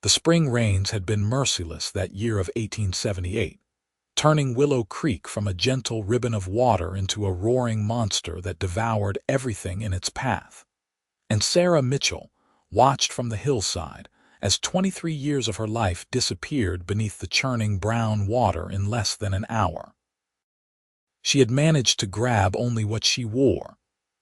The spring rains had been merciless that year of 1878, turning Willow Creek from a gentle ribbon of water into a roaring monster that devoured everything in its path. And Sarah Mitchell watched from the hillside as 23 years of her life disappeared beneath the churning brown water in less than an hour. She had managed to grab only what she wore,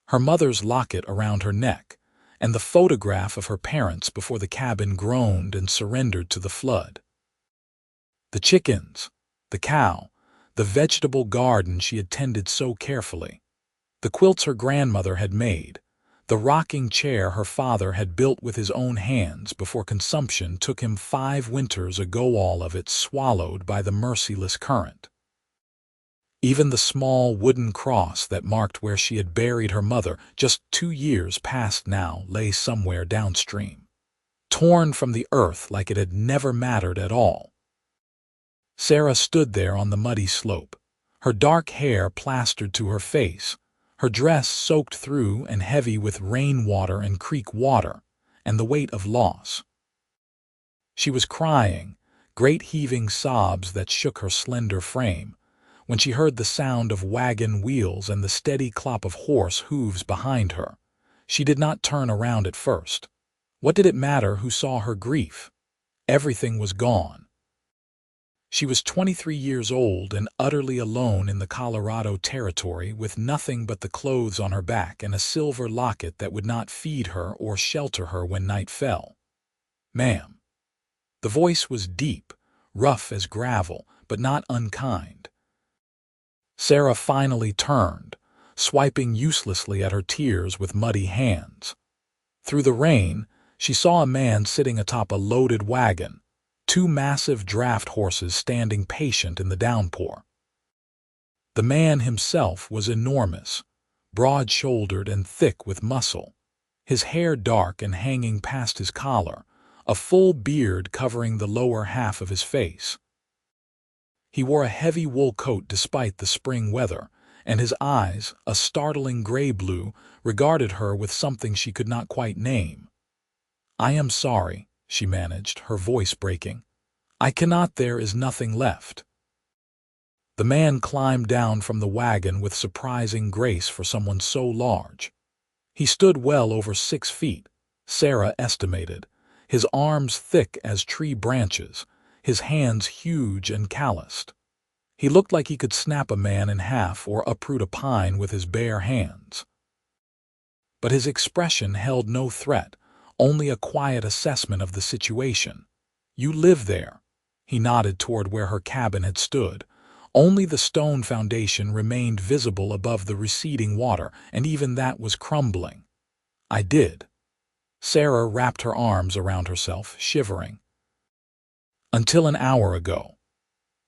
her mother's locket around her neck, and the photograph of her parents before the cabin groaned and surrendered to the flood. The chickens, the cow, the vegetable garden she had tended so carefully, the quilts her grandmother had made, the rocking chair her father had built with his own hands before consumption took him 5 winters ago, all of it swallowed by the merciless current. Even the small wooden cross that marked where she had buried her mother just 2 years past now lay somewhere downstream, torn from the earth like it had never mattered at all. Sarah stood there on the muddy slope, her dark hair plastered to her face, her dress soaked through and heavy with rainwater and creek water, and the weight of loss. She was crying, great heaving sobs that shook her slender frame, when she heard the sound of wagon wheels and the steady clop of horse hooves behind her. She did not turn around at first. What did it matter who saw her grief? Everything was gone. She was 23 years old and utterly alone in the Colorado Territory with nothing but the clothes on her back and a silver locket that would not feed her or shelter her when night fell. "Ma'am." The voice was deep, rough as gravel, but not unkind. Sarah finally turned, swiping uselessly at her tears with muddy hands. Through the rain, she saw a man sitting atop a loaded wagon, 2 massive draft horses standing patient in the downpour. The man himself was enormous, broad-shouldered and thick with muscle, his hair dark and hanging past his collar, a full beard covering the lower half of his face. He wore a heavy wool coat despite the spring weather, and his eyes, a startling gray-blue, regarded her with something she could not quite name. "I am sorry," she managed, her voice breaking. "I cannot, there is nothing left." The man climbed down from the wagon with surprising grace for someone so large. He stood well over 6 feet, Sarah estimated, his arms thick as tree branches, his hands huge and calloused. He looked like he could snap a man in half or uproot a pine with his bare hands. But his expression held no threat, only a quiet assessment of the situation. "You live there." He nodded toward where her cabin had stood. Only the stone foundation remained visible above the receding water, and even that was crumbling. "I did." Sarah wrapped her arms around herself, shivering. "Until an hour ago."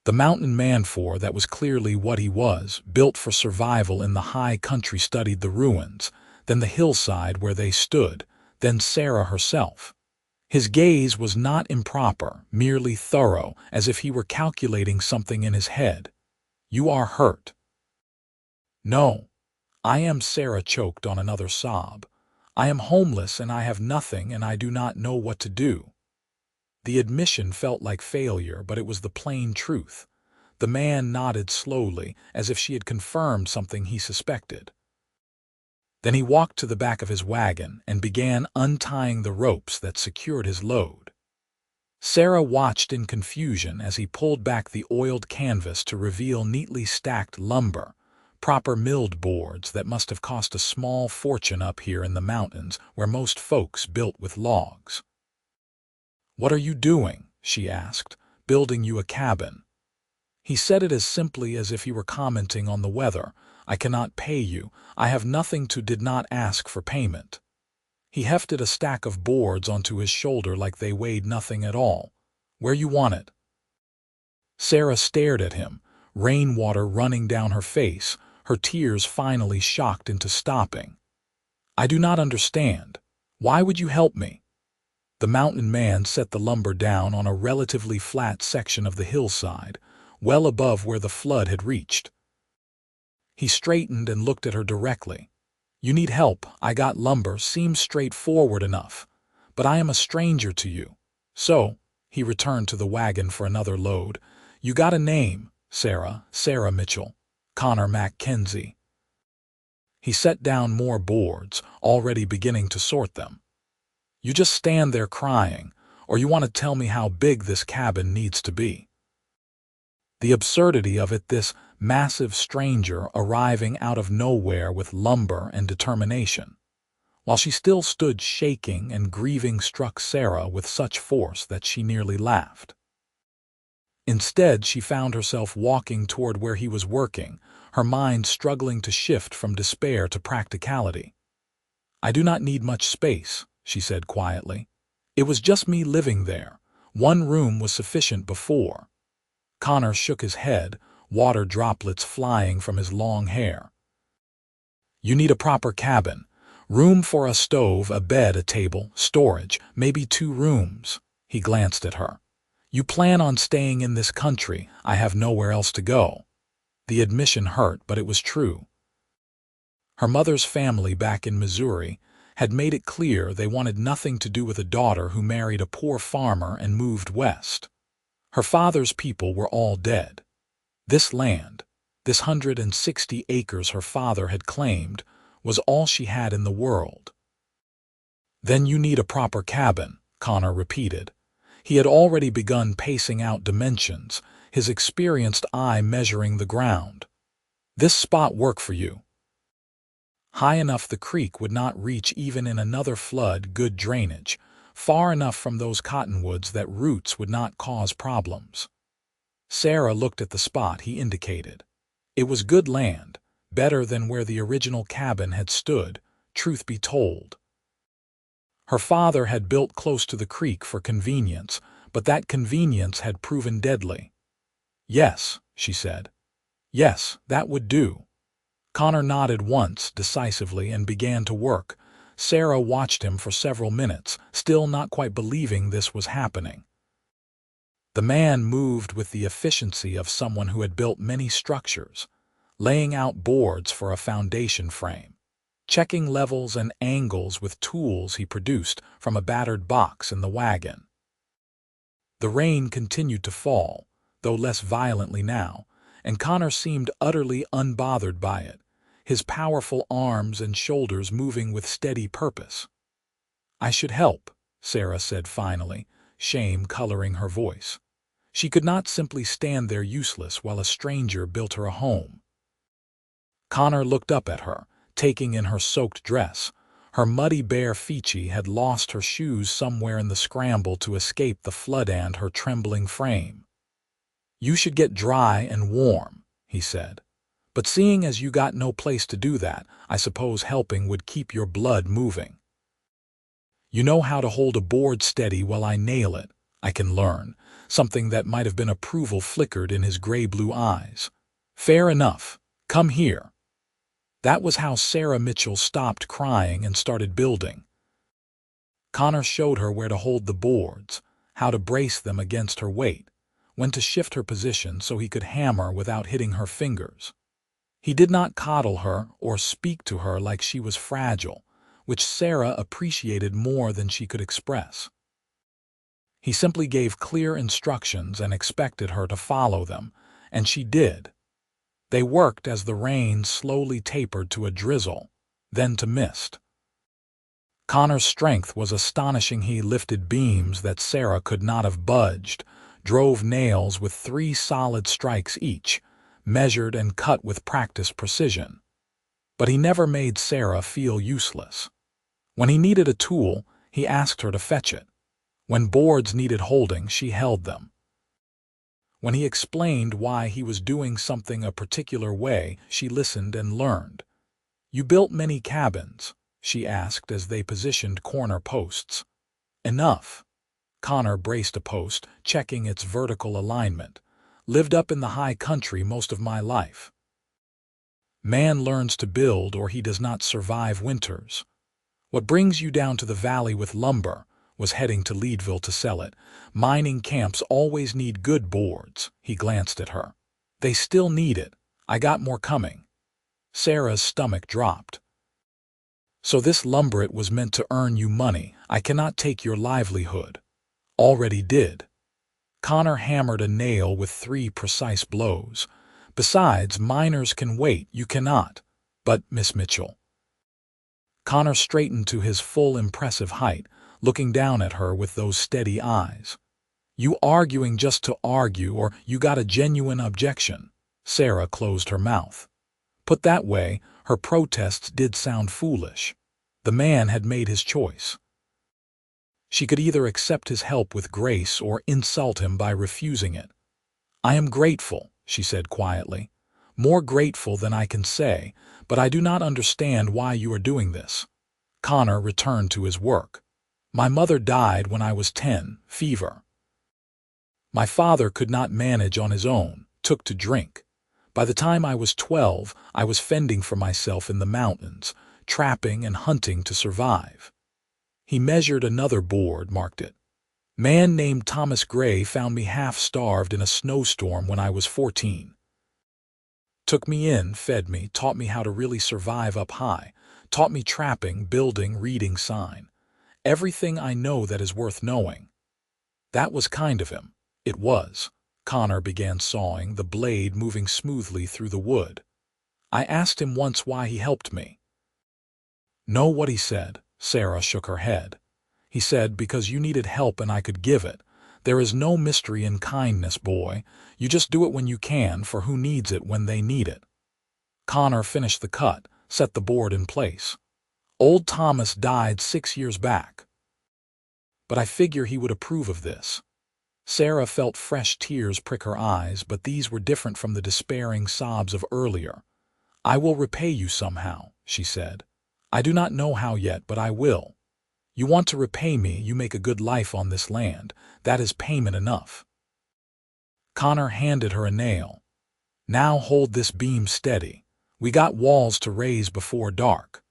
The mountain man, for that was clearly what he was, built for survival in the high country, studied the ruins, then the hillside where they stood, then Sarah herself. His gaze was not improper, merely thorough, as if he were calculating something in his head. "You are hurt." "No. I am," Sarah choked on another sob. "I am homeless and I have nothing and I do not know what to do." The admission felt like failure, but it was the plain truth. The man nodded slowly, as if she had confirmed something he suspected. Then he walked to the back of his wagon and began untying the ropes that secured his load. Sarah watched in confusion as he pulled back the oiled canvas to reveal neatly stacked lumber, proper milled boards that must have cost a small fortune up here in the mountains where most folks built with logs. "What are you doing?" she asked. "Building you a cabin." He said it as simply as if he were commenting on the weather. "I cannot pay you. I have nothing to," did not ask for payment. He hefted a stack of boards onto his shoulder like they weighed nothing at all. "Where you want it?" Sarah stared at him, rainwater running down her face, her tears finally shocked into stopping. "I do not understand. Why would you help me?" The mountain man set the lumber down on a relatively flat section of the hillside, well above where the flood had reached. He straightened and looked at her directly. "You need help. I got lumber. Seems straightforward enough. But I am a stranger to you. So, He returned to the wagon for another load. "You got a name, Sarah Mitchell. Connor MacKenzie." He set down more boards, already beginning to sort them. "You just stand there crying, or you want to tell me how big this cabin needs to be?" The absurdity of it, this massive stranger arriving out of nowhere with lumber and determination. While she still stood shaking and grieving, struck Sarah with such force that she nearly laughed. Instead, she found herself walking toward where he was working, her mind struggling to shift from despair to practicality. "I do not need much space," she said quietly. "It was just me living there. One room was sufficient before." Connor shook his head, water droplets flying from his long hair. "You need a proper cabin. Room for a stove, a bed, a table, storage, maybe 2 rooms." He glanced at her. "You plan on staying in this country. I have nowhere else to go." The admission hurt, but it was true. Her mother's family back in Missouri had made it clear they wanted nothing to do with a daughter who married a poor farmer and moved west. Her father's people were all dead. This land, this 160 acres her father had claimed, was all she had in the world. "Then you need a proper cabin," Connor repeated. He had already begun pacing out dimensions, his experienced eye measuring the ground. "This spot work for you?" High enough the creek would not reach even in another flood, good drainage, far enough from those cottonwoods that roots would not cause problems. Sarah looked at the spot he indicated. It was good land, better than where the original cabin had stood, truth be told. Her father had built close to the creek for convenience, but that convenience had proven deadly. "Yes," she said. "Yes, that would do." Connor nodded once, decisively, and began to work. Sarah watched him for several minutes, still not quite believing this was happening. The man moved with the efficiency of someone who had built many structures, laying out boards for a foundation frame, checking levels and angles with tools he produced from a battered box in the wagon. The rain continued to fall, though less violently now, and Connor seemed utterly unbothered by it, his powerful arms and shoulders moving with steady purpose. "I should help," Sarah said finally, shame coloring her voice. She could not simply stand there useless while a stranger built her a home. Connor looked up at her, taking in her soaked dress. Her muddy bare feet had lost her shoes somewhere in the scramble to escape the flood and her trembling frame. "You should get dry and warm," he said. "But seeing as you got no place to do that, I suppose helping would keep your blood moving. You know how to hold a board steady while I nail it. I can learn." Something that might have been approval flickered in his gray-blue eyes. "Fair enough. Come here." That was how Sarah Mitchell stopped crying and started building. Connor showed her where to hold the boards, how to brace them against her weight, when to shift her position so he could hammer without hitting her fingers. He did not coddle her or speak to her like she was fragile, which Sarah appreciated more than she could express. He simply gave clear instructions and expected her to follow them, and she did. They worked as the rain slowly tapered to a drizzle, then to mist. Connor's strength was astonishing. He lifted beams that Sarah could not have budged, drove nails with 3 solid strikes each, measured and cut with practiced precision. But he never made Sarah feel useless. When he needed a tool, he asked her to fetch it. When boards needed holding, she held them. When he explained why he was doing something a particular way, she listened and learned. "You built many cabins?" she asked as they positioned corner posts. "Enough." Connor braced a post, checking its vertical alignment. "Lived up in the high country most of my life." Man learns to build or he does not survive winters. "What brings you down to the valley with lumber?" Was heading to Leadville to sell it. "Mining camps always need good boards." He glanced at her. "They still need it. I got more coming." Sarah's stomach dropped. "So this lumber, it was meant to earn you money. I cannot take your livelihood." "Already did." Connor hammered a nail with 3 precise blows. "Besides, minors can wait, you cannot." "But, Miss Mitchell." Connor straightened to his full impressive height, looking down at her with those steady eyes. "You arguing just to argue, or you got a genuine objection?" Sarah closed her mouth. Put that way, her protests did sound foolish. The man had made his choice. She could either accept his help with grace or insult him by refusing it. "I am grateful," she said quietly. "More grateful than I can say, but I do not understand why you are doing this." Connor returned to his work. "My mother died when I was 10, fever. My father could not manage on his own, took to drink. By the time I was 12, I was fending for myself in the mountains, trapping and hunting to survive." He measured another board, marked it. "Man named Thomas Gray found me half-starved in a snowstorm when I was 14. Took me in, fed me, taught me how to really survive up high, taught me trapping, building, reading sign. Everything I know that is worth knowing." That was kind of him. It was. Connor began sawing, the blade moving smoothly through the wood. "I asked him once why he helped me." "Know what he said?" Sarah shook her head. "He said, because you needed help and I could give it. There is no mystery in kindness, boy. You just do it when you can, for who needs it when they need it." Connor finished the cut, set the board in place. "Old Thomas died 6 years back. But I figure he would approve of this." Sarah felt fresh tears prick her eyes, but these were different from the despairing sobs of earlier. "I will repay you somehow," she said. "I do not know how yet, but I will. You want to repay me, you make a good life on this land. That is payment enough." Connor handed her a nail. "Now hold this beam steady. We got walls to raise before dark."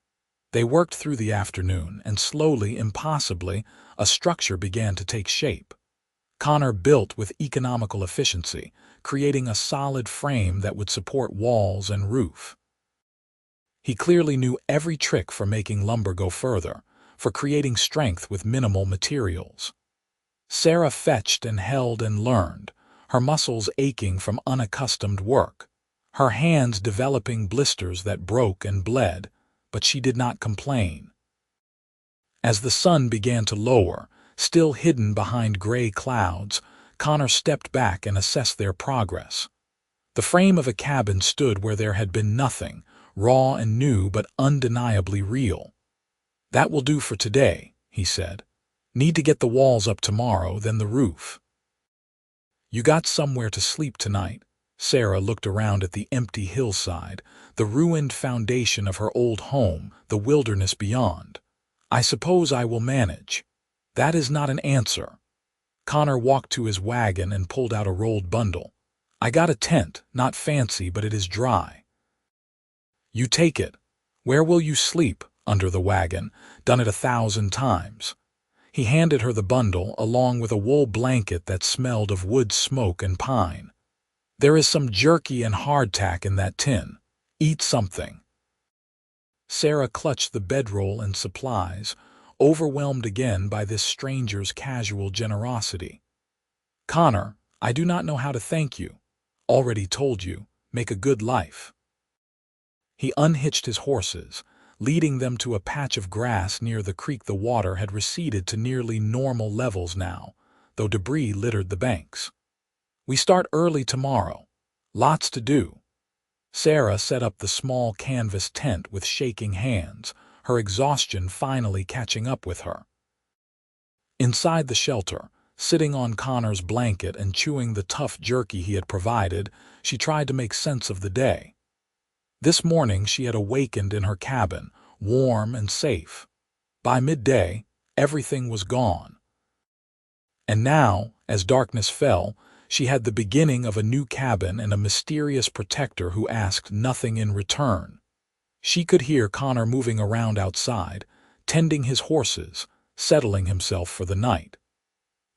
They worked through the afternoon, and slowly, impossibly, a structure began to take shape. Connor built with economical efficiency, creating a solid frame that would support walls and roof. He clearly knew every trick for making lumber go further, for creating strength with minimal materials. Sarah fetched and held and learned, her muscles aching from unaccustomed work, her hands developing blisters that broke and bled, but she did not complain. As the sun began to lower, still hidden behind gray clouds, Connor stepped back and assessed their progress. The frame of a cabin stood where there had been nothing, raw and new but undeniably real. "That will do for today," he said. "Need to get the walls up tomorrow, then the roof." "You got somewhere to sleep tonight?" Sarah looked around at the empty hillside, the ruined foundation of her old home, the wilderness beyond. "I suppose I will manage." "That is not an answer." Connor walked to his wagon and pulled out a rolled bundle. "I got a tent, not fancy, but it is dry." "You take it. Where will you sleep?" "Under the wagon. Done it 1,000 times." He handed her the bundle, along with a wool blanket that smelled of wood smoke and pine. "There is some jerky and hardtack in that tin. Eat something." Sarah clutched the bedroll and supplies, overwhelmed again by this stranger's casual generosity. "Connor, I do not know how to thank you. Already told you, make a good life." He unhitched his horses, leading them to a patch of grass near the creek. The water had receded to nearly normal levels now, though debris littered the banks. "We start early tomorrow. Lots to do." Sarah set up the small canvas tent with shaking hands, her exhaustion finally catching up with her. Inside the shelter, sitting on Connor's blanket and chewing the tough jerky he had provided, she tried to make sense of the day. This morning she had awakened in her cabin, warm and safe. By midday, everything was gone. And now, as darkness fell, she had the beginning of a new cabin and a mysterious protector who asked nothing in return. She could hear Connor moving around outside, tending his horses, settling himself for the night.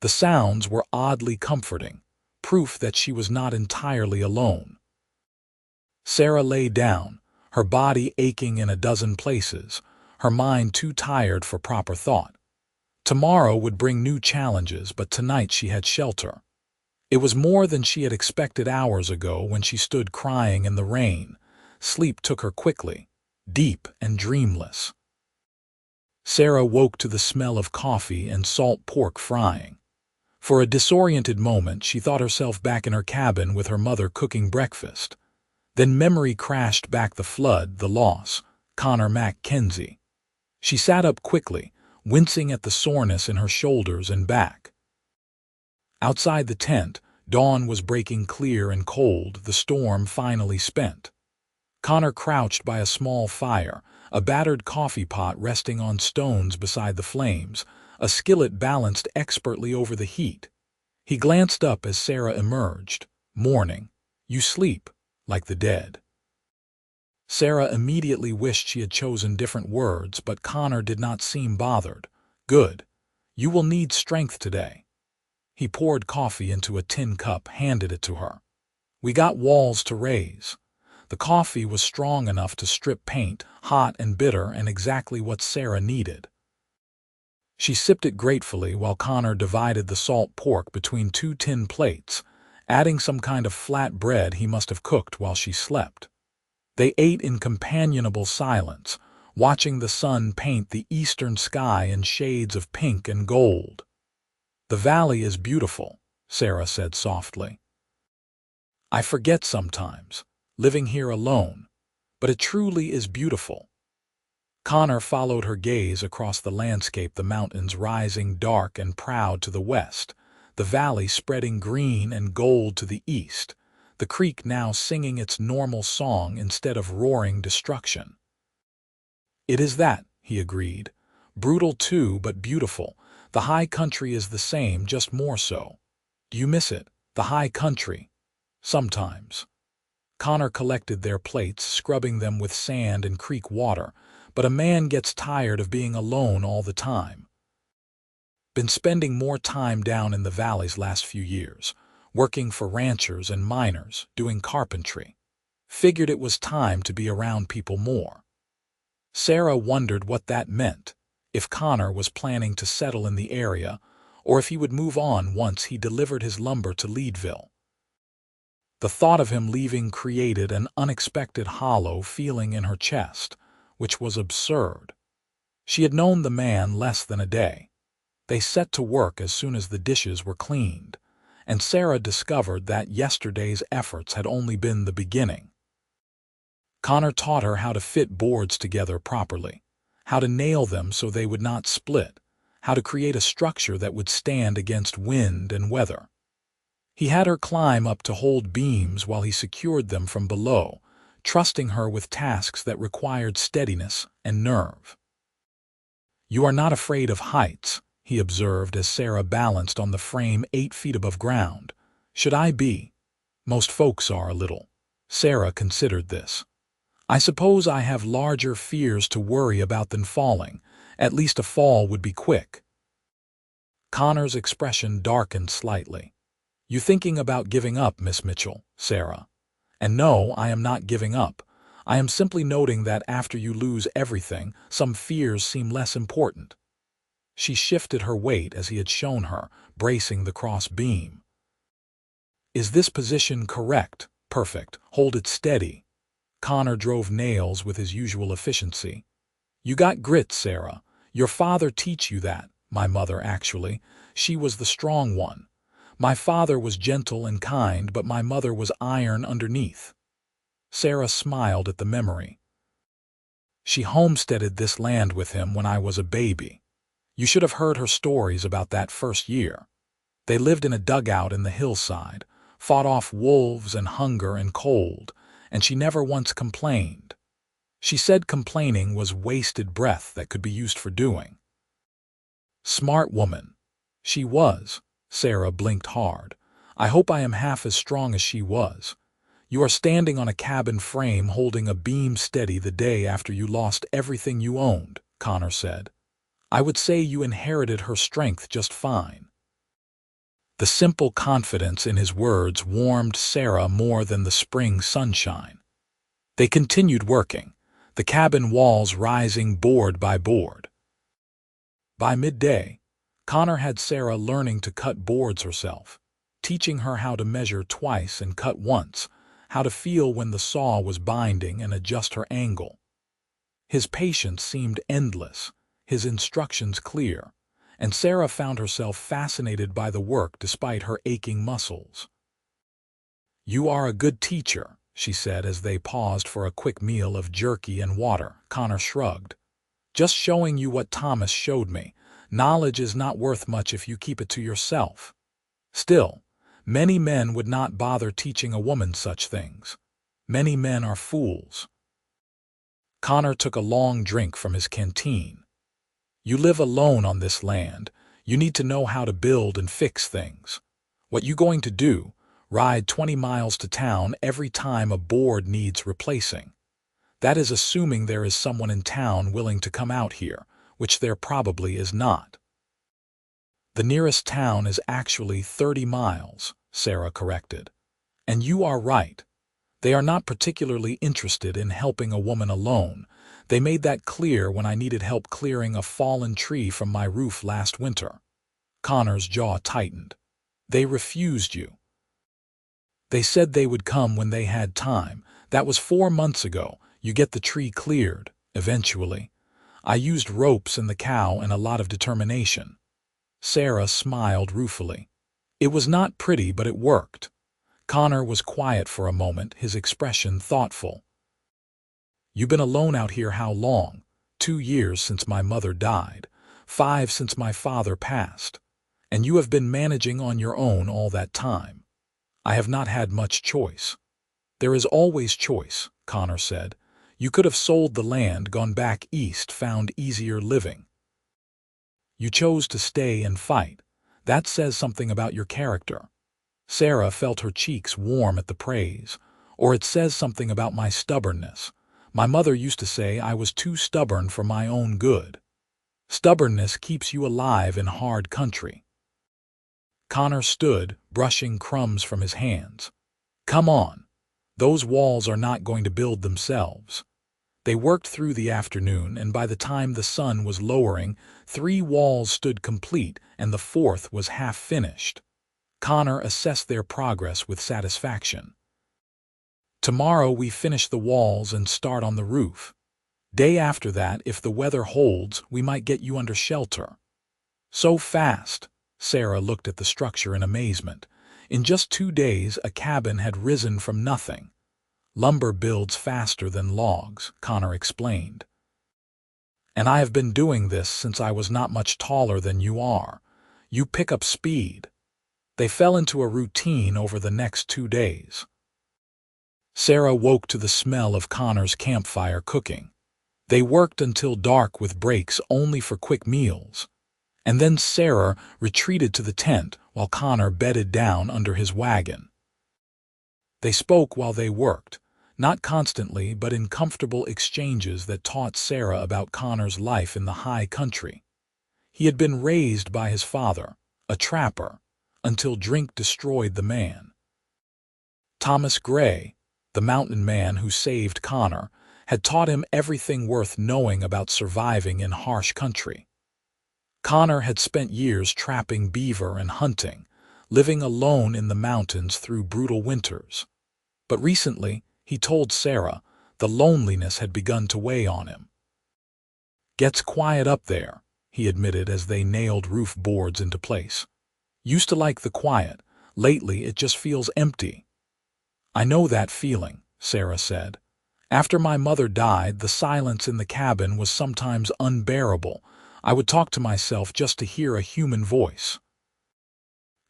The sounds were oddly comforting, proof that she was not entirely alone. Sarah lay down, her body aching in a dozen places, her mind too tired for proper thought. Tomorrow would bring new challenges, but tonight she had shelter. It was more than she had expected hours ago when she stood crying in the rain. Sleep took her quickly, deep and dreamless. Sarah woke to the smell of coffee and salt pork frying. For a disoriented moment, she thought herself back in her cabin with her mother cooking breakfast. Then memory crashed back: the flood, the loss, Connor MacKenzie. She sat up quickly, wincing at the soreness in her shoulders and back. Outside the tent, dawn was breaking clear and cold, the storm finally spent. Connor crouched by a small fire, a battered coffee pot resting on stones beside the flames, a skillet balanced expertly over the heat. He glanced up as Sarah emerged. "Morning. You sleep like the dead." Sarah immediately wished she had chosen different words, but Connor did not seem bothered. "Good. You will need strength today." He poured coffee into a tin cup, handed it to her. "We got walls to raise." The coffee was strong enough to strip paint, hot and bitter, and exactly what Sarah needed. She sipped it gratefully while Connor divided the salt pork between two tin plates, adding some kind of flat bread he must have cooked while she slept. They ate in companionable silence, watching the sun paint the eastern sky in shades of pink and gold. "The valley is beautiful," Sarah said softly. "I forget sometimes, living here alone, but it truly is beautiful." Connor followed her gaze across the landscape, the mountains rising dark and proud to the west, the valley spreading green and gold to the east, the creek now singing its normal song instead of roaring destruction. "It is that," he agreed. "Brutal too, but beautiful. The high country is the same, just more so." "Do you miss it, the high country?" "Sometimes." Connor collected their plates, scrubbing them with sand and creek water, but a man gets tired of being alone all the time. "Been spending more time down in the valleys last few years, working for ranchers and miners, doing carpentry. Figured it was time to be around people more." Sarah wondered what that meant, if Connor was planning to settle in the area, or if he would move on once he delivered his lumber to Leadville. The thought of him leaving created an unexpected hollow feeling in her chest, which was absurd. She had known the man less than a day. They set to work as soon as the dishes were cleaned, and Sarah discovered that yesterday's efforts had only been the beginning. Connor taught her how to fit boards together properly, how to nail them so they would not split, how to create a structure that would stand against wind and weather. He had her climb up to hold beams while he secured them from below, trusting her with tasks that required steadiness and nerve. "You are not afraid of heights," he observed as Sarah balanced on the frame 8 feet above ground. "Should I be?" "Most folks are a little." Sarah considered this. "I suppose I have larger fears to worry about than falling. At least a fall would be quick." Connor's expression darkened slightly. "You thinking about giving up, Miss Mitchell, Sarah?" "And no, I am not giving up. I am simply noting that after you lose everything, some fears seem less important." She shifted her weight as he had shown her, bracing the cross beam. "Is this position correct?" "Perfect. Hold it steady." Connor drove nails with his usual efficiency. "You got grit, Sarah. Your father teach you that." "My mother, actually. She was the strong one. My father was gentle and kind, but my mother was iron underneath." Sarah smiled at the memory. "She homesteaded this land with him when I was a baby. You should have heard her stories about that first year. They lived in a dugout in the hillside, fought off wolves and hunger and cold, and she never once complained. She said complaining was wasted breath that could be used for doing." "Smart woman." "She was." Sarah blinked hard. "I hope I am half as strong as she was." "You are standing on a cabin frame holding a beam steady the day after you lost everything you owned," Connor said. "I would say you inherited her strength just fine." The simple confidence in his words warmed Sarah more than the spring sunshine. They continued working, the cabin walls rising board by board. By midday, Connor had Sarah learning to cut boards herself, teaching her how to measure twice and cut once, how to feel when the saw was binding and adjust her angle. His patience seemed endless, his instructions clear, and Sarah found herself fascinated by the work despite her aching muscles. "You are a good teacher," she said as they paused for a quick meal of jerky and water. Connor shrugged. "Just showing you what Thomas showed me. Knowledge is not worth much if you keep it to yourself. Still, many men would not bother teaching a woman such things. Many men are fools." Connor took a long drink from his canteen. "You live alone on this land. You need to know how to build and fix things. What you going to do? Ride 20 miles to town every time a board needs replacing? That is assuming there is someone in town willing to come out here, which there probably is not." "The nearest town is actually 30 miles, Sarah corrected. "And you are right. They are not particularly interested in helping a woman alone. They made that clear when I needed help clearing a fallen tree from my roof last winter." Connor's jaw tightened. "They refused you." "They said they would come when they had time. That was 4 months ago. You get the tree cleared, eventually. I used ropes and the cow and a lot of determination." Sarah smiled ruefully. "It was not pretty, but it worked." Connor was quiet for a moment, his expression thoughtful. "You've been alone out here how long? 2 years since my mother died, 5 since my father passed. And you have been managing on your own all that time." "I have not had much choice." "There is always choice," Connor said. "You could have sold the land, gone back east, found easier living. You chose to stay and fight. That says something about your character." Sarah felt her cheeks warm at the praise. "Or it says something about my stubbornness. My mother used to say I was too stubborn for my own good." "Stubbornness keeps you alive in hard country." Connor stood, brushing crumbs from his hands. "Come on. Those walls are not going to build themselves." They worked through the afternoon, and by the time the sun was lowering, 3 walls stood complete and the 4th was half finished. Connor assessed their progress with satisfaction. "Tomorrow we finish the walls and start on the roof. Day after that, if the weather holds, we might get you under shelter." "So fast?" Sarah looked at the structure in amazement. In just 2 days, a cabin had risen from nothing. "Lumber builds faster than logs," Connor explained. "And I have been doing this since I was not much taller than you are. You pick up speed." They fell into a routine over the next 2 days. Sarah woke to the smell of Connor's campfire cooking. They worked until dark with breaks only for quick meals. And then Sarah retreated to the tent while Connor bedded down under his wagon. They spoke while they worked, not constantly but in comfortable exchanges that taught Sarah about Connor's life in the high country. He had been raised by his father, a trapper, until drink destroyed the man. Thomas Gray, the mountain man who saved Connor, had taught him everything worth knowing about surviving in harsh country. Connor had spent years trapping beaver and hunting, living alone in the mountains through brutal winters. But recently, he told Sarah, the loneliness had begun to weigh on him. "Gets quiet up there," he admitted as they nailed roof boards into place. "Used to like the quiet. Lately, it just feels empty." "I know that feeling," Sarah said. "After my mother died, the silence in the cabin was sometimes unbearable. I would talk to myself just to hear a human voice."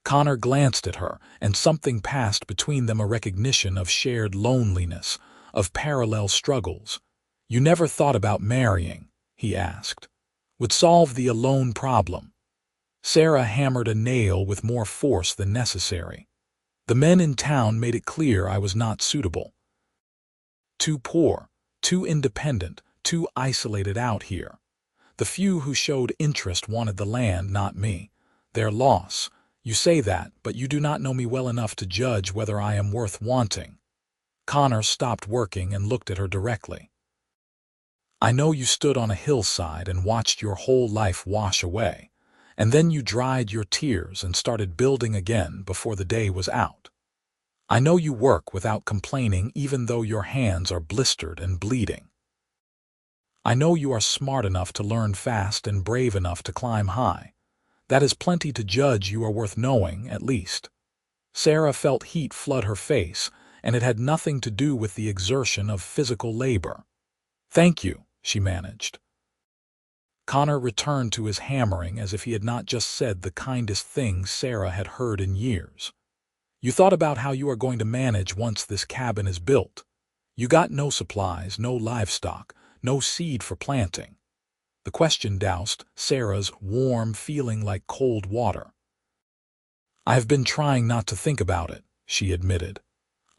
Connor glanced at her, and something passed between them, a recognition of shared loneliness, of parallel struggles. "You never thought about marrying?" he asked. "Would solve the alone problem." Sarah hammered a nail with more force than necessary. "The men in town made it clear I was not suitable. Too poor, too independent, too isolated out here. The few who showed interest wanted the land, not me. Their loss. You say that, but you do not know me well enough to judge whether I am worth wanting." Connor stopped working and looked at her directly. "I know you stood on a hillside and watched your whole life wash away, And then you dried your tears and started building again before the day was out. I know you work without complaining even though your hands are blistered and bleeding. I know you are smart enough to learn fast and brave enough to climb high. That is plenty to judge you are worth knowing, at least. Sarah felt heat flood her face, and it had nothing to do with the exertion of physical labor. "Thank you," she managed. Connor returned to his hammering as if he had not just said the kindest thing Sarah had heard in years. "You thought about how you are going to manage once this cabin is built. You got no supplies, no livestock, no seed for planting." The question doused Sarah's warm feeling like cold water. "I have been trying not to think about it," she admitted.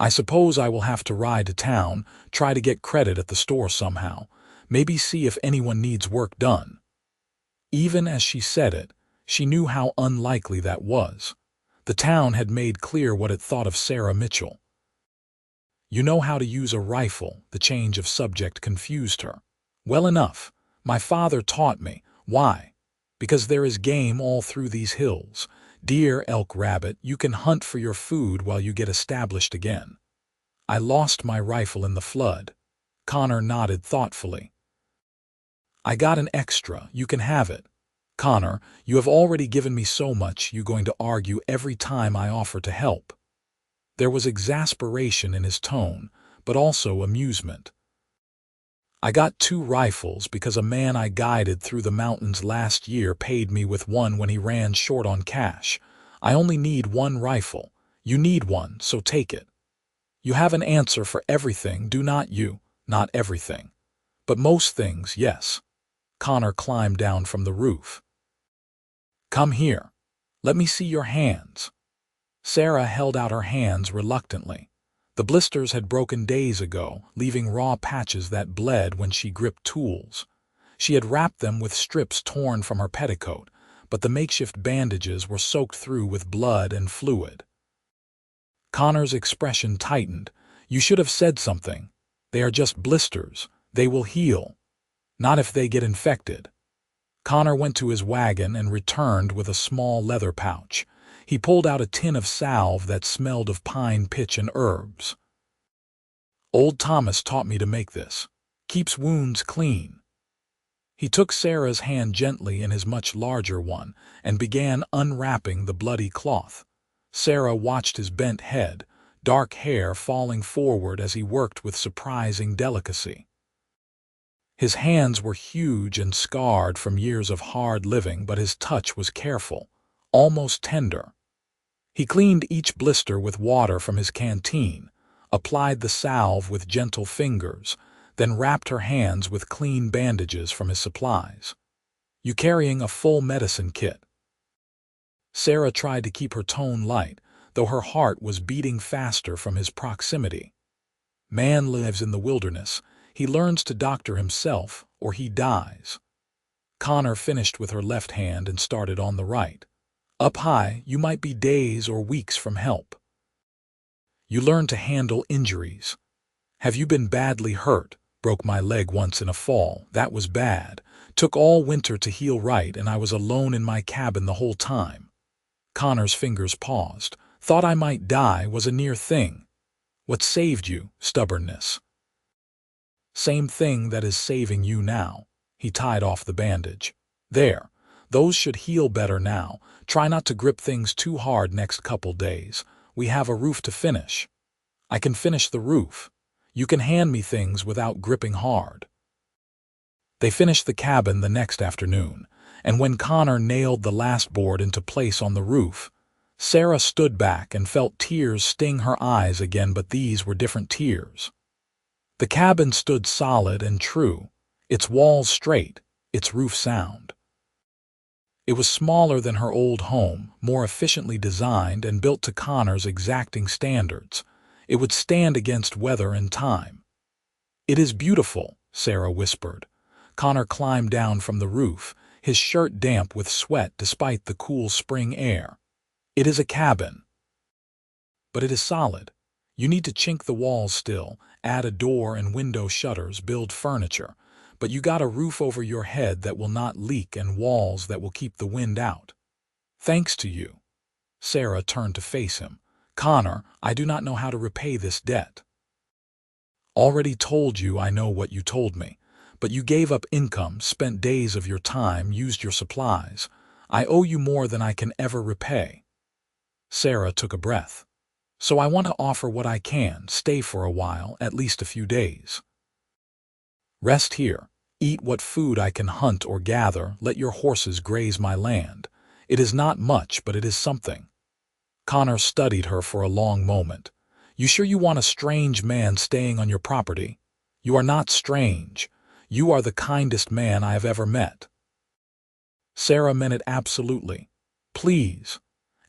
"I suppose I will have to ride to town, try to get credit at the store somehow, maybe see if anyone needs work done." Even as she said it, she knew how unlikely that was. The town had made clear what it thought of Sarah Mitchell. "You know how to use a rifle," the change of subject confused her. "Well enough. My father taught me. Why? Because there is game all through these hills. Deer, elk, rabbit, you can hunt for your food while you get established again." "I lost my rifle in the flood." Connor nodded thoughtfully. "I got an extra. You can have it." "Connor, you have already given me so much, you going to argue every time I offer to help?" There was exasperation in his tone, but also amusement. "I got 2 rifles because a man I guided through the mountains last year paid me with one when he ran short on cash. I only need 1 rifle. You need one, so take it. You have an answer for everything, do not you? Not everything. But most things, yes." Connor climbed down from the roof. "Come here. Let me see your hands." Sarah held out her hands reluctantly. The blisters had broken days ago, leaving raw patches that bled when she gripped tools. She had wrapped them with strips torn from her petticoat, but the makeshift bandages were soaked through with blood and fluid. Connor's expression tightened. "You should have said something. They are just blisters. They will heal. Not if they get infected." Connor went to his wagon and returned with a small leather pouch. He pulled out a tin of salve that smelled of pine, pitch, and herbs. "Old Thomas taught me to make this. Keeps wounds clean." He took Sarah's hand gently in his much larger one and began unwrapping the bloody cloth. Sarah watched his bent head, dark hair falling forward as he worked with surprising delicacy. His hands were huge and scarred from years of hard living, but his touch was careful, almost tender. He cleaned each blister with water from his canteen, applied the salve with gentle fingers, then wrapped her hands with clean bandages from his supplies. "You carrying a full medicine kit?" Sarah tried to keep her tone light, though her heart was beating faster from his proximity. "Man lives in the wilderness. He learns to doctor himself, or he dies." Connor finished with her left hand and started on the right. "Up high, you might be days or weeks from help. You learn to handle injuries. Have you been badly hurt?" "Broke my leg once in a fall. That was bad. Took all winter to heal right, and I was alone in my cabin the whole time." Connor's fingers paused. "Thought I might die, was a near thing." "What saved you?" "Stubbornness." "Same thing that is saving you now." He tied off the bandage. "There. Those should heal better now. Try not to grip things too hard next couple days. We have a roof to finish." "I can finish the roof. You can hand me things without gripping hard." They finished the cabin the next afternoon, and when Connor nailed the last board into place on the roof, Sarah stood back and felt tears sting her eyes again, but these were different tears. The cabin stood solid and true, its walls straight, its roof sound. It was smaller than her old home, more efficiently designed and built to Connor's exacting standards. It would stand against weather and time. "It is beautiful," Sarah whispered. Connor climbed down from the roof, his shirt damp with sweat despite the cool spring air. "It is a cabin. But it is solid. You need to chink the walls still, add a door and window shutters, build furniture. but you got a roof over your head that will not leak and walls that will keep the wind out. Thanks to you." Sarah turned to face him. "Connor, I do not know how to repay this debt. Already told you I know what you told me, but you gave up income, spent days of your time, used your supplies. I owe you more than I can ever repay." Sarah took a breath. "So I want to offer what I can, stay for a while, at least a few days. Rest here, eat what food I can hunt or gather, let your horses graze my land. It is not much, but it is something." Connor studied her for a long moment. "You sure you want a strange man staying on your property? You are not strange. You are the kindest man I have ever met." Sarah meant it absolutely. "Please.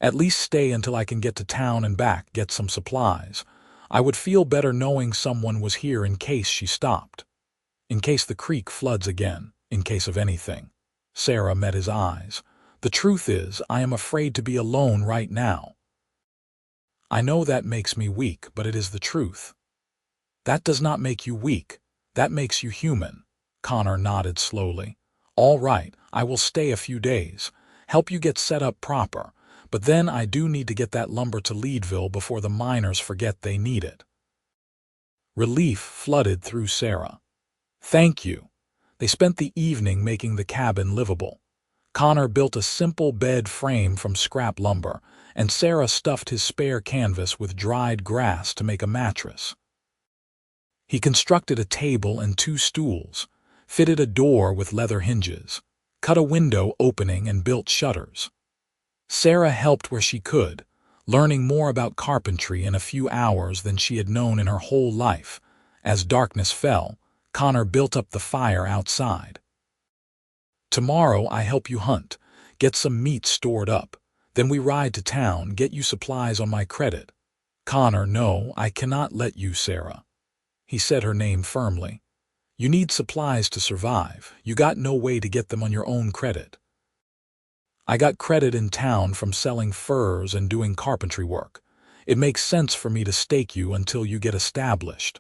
At least stay until I can get to town and back, get some supplies. I would feel better knowing someone was here in case she stopped. In case the creek floods again, in case of anything." Sarah met his eyes. "The truth is, I am afraid to be alone right now. I know that makes me weak, but it is the truth." "That does not make you weak. That makes you human." Connor nodded slowly. "All right, I will stay a few days, help you get set up proper, but then I do need to get that lumber to Leadville before the miners forget they need it." Relief flooded through Sarah. "Thank you." They spent the evening making the cabin livable. Connor built a simple bed frame from scrap lumber, and Sarah stuffed his spare canvas with dried grass to make a mattress. He constructed a table and 2 stools, fitted a door with leather hinges, cut a window opening and built shutters. Sarah helped where she could, learning more about carpentry in a few hours than she had known in her whole life. As darkness fell, Connor built up the fire outside. "Tomorrow I help you hunt, get some meat stored up. Then we ride to town, get you supplies on my credit." "Connor, no, I cannot let you, Sarah." He said her name firmly. "You need supplies to survive. You got no way to get them on your own credit. I got credit in town from selling furs and doing carpentry work. It makes sense for me to stake you until you get established.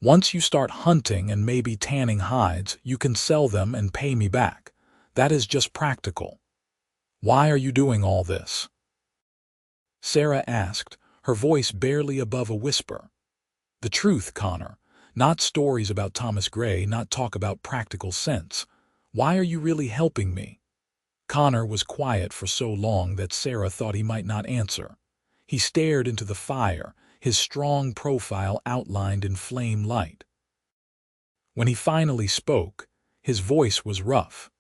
Once you start hunting and maybe tanning hides, you can sell them and pay me back. That is just practical." "Why are you doing all this?" Sarah asked, her voice barely above a whisper. "The truth, Connor. Not stories about Thomas Gray, not talk about practical sense. Why are you really helping me?" Connor was quiet for so long that Sarah thought he might not answer. He stared into the fire, his strong profile outlined in flame light. When he finally spoke, his voice was rough.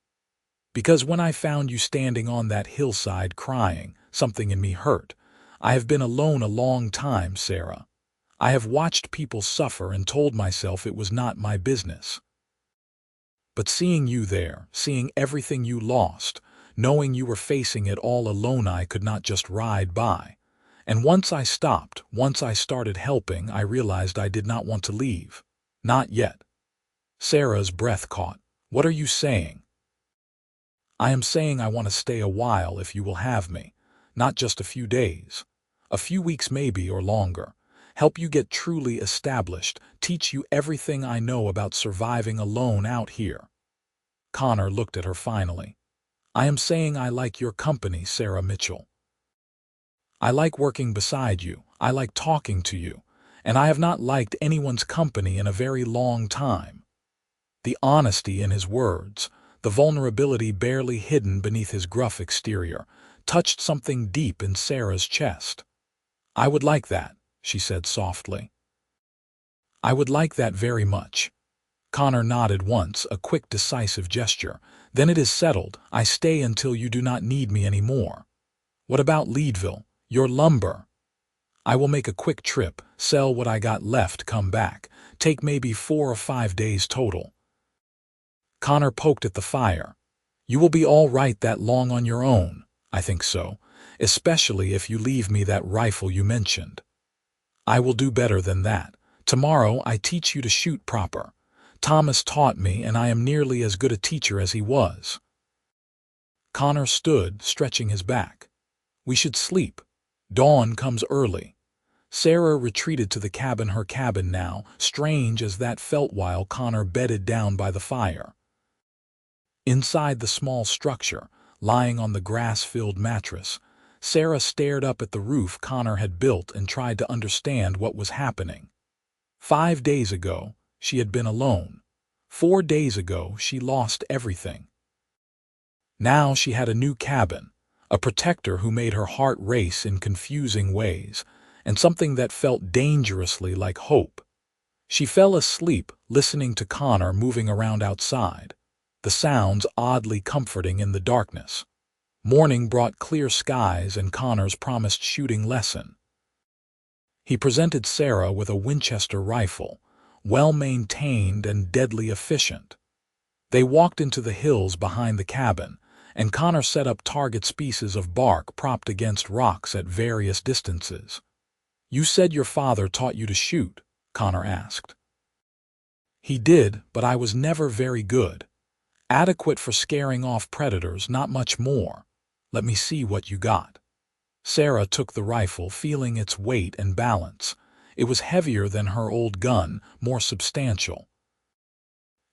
"Because when I found you standing on that hillside crying, something in me hurt. I have been alone a long time, Sarah. I have watched people suffer and told myself it was not my business. But seeing you there, seeing everything you lost, knowing you were facing it all alone, I could not just ride by. And once I stopped, once I started helping, I realized I did not want to leave. Not yet." Sarah's breath caught. "What are you saying?" "I am saying I want to stay a while if you will have me. Not just a few days. A few weeks maybe, or longer. Help you get truly established, teach you everything I know about surviving alone out here." Connor looked at her finally. "I am saying I like your company, Sarah Mitchell. I like working beside you, I like talking to you, and I have not liked anyone's company in a very long time." The honesty in his words, the vulnerability barely hidden beneath his gruff exterior, touched something deep in Sarah's chest. "I would like that," she said softly. "I would like that very much." Connor nodded once, a quick, decisive gesture. "Then it is settled. I stay until you do not need me anymore. What about Leadville? Your lumber?" "I will make a quick trip, sell what I got left, come back. Take maybe 4 or 5 days total." Connor poked at the fire. "You will be all right that long on your own?" "I think so, especially if you leave me that rifle you mentioned." "I will do better than that. Tomorrow I teach you to shoot proper. Thomas taught me, and I am nearly as good a teacher as he was." Connor stood, stretching his back. "We should sleep. Dawn comes early." Sarah retreated to her cabin now, strange as that felt while Connor bedded down by the fire. Inside the small structure, lying on the grass-filled mattress, Sarah stared up at the roof Connor had built and tried to understand what was happening. 5 days ago, she had been alone. 4 days ago, she lost everything. Now she had a new cabin, a protector who made her heart race in confusing ways, and something that felt dangerously like hope. She fell asleep listening to Connor moving around outside, the sounds oddly comforting in the darkness. Morning brought clear skies and Connor's promised shooting lesson. He presented Sarah with a Winchester rifle, well-maintained and deadly efficient. They walked into the hills behind the cabin, and Connor set up target pieces of bark propped against rocks at various distances. "You said your father taught you to shoot?" Connor asked. "He did, but I was never very good. Adequate for scaring off predators, not much more. Let me see what you got." Sarah took the rifle, feeling its weight and balance. It was heavier than her old gun, more substantial.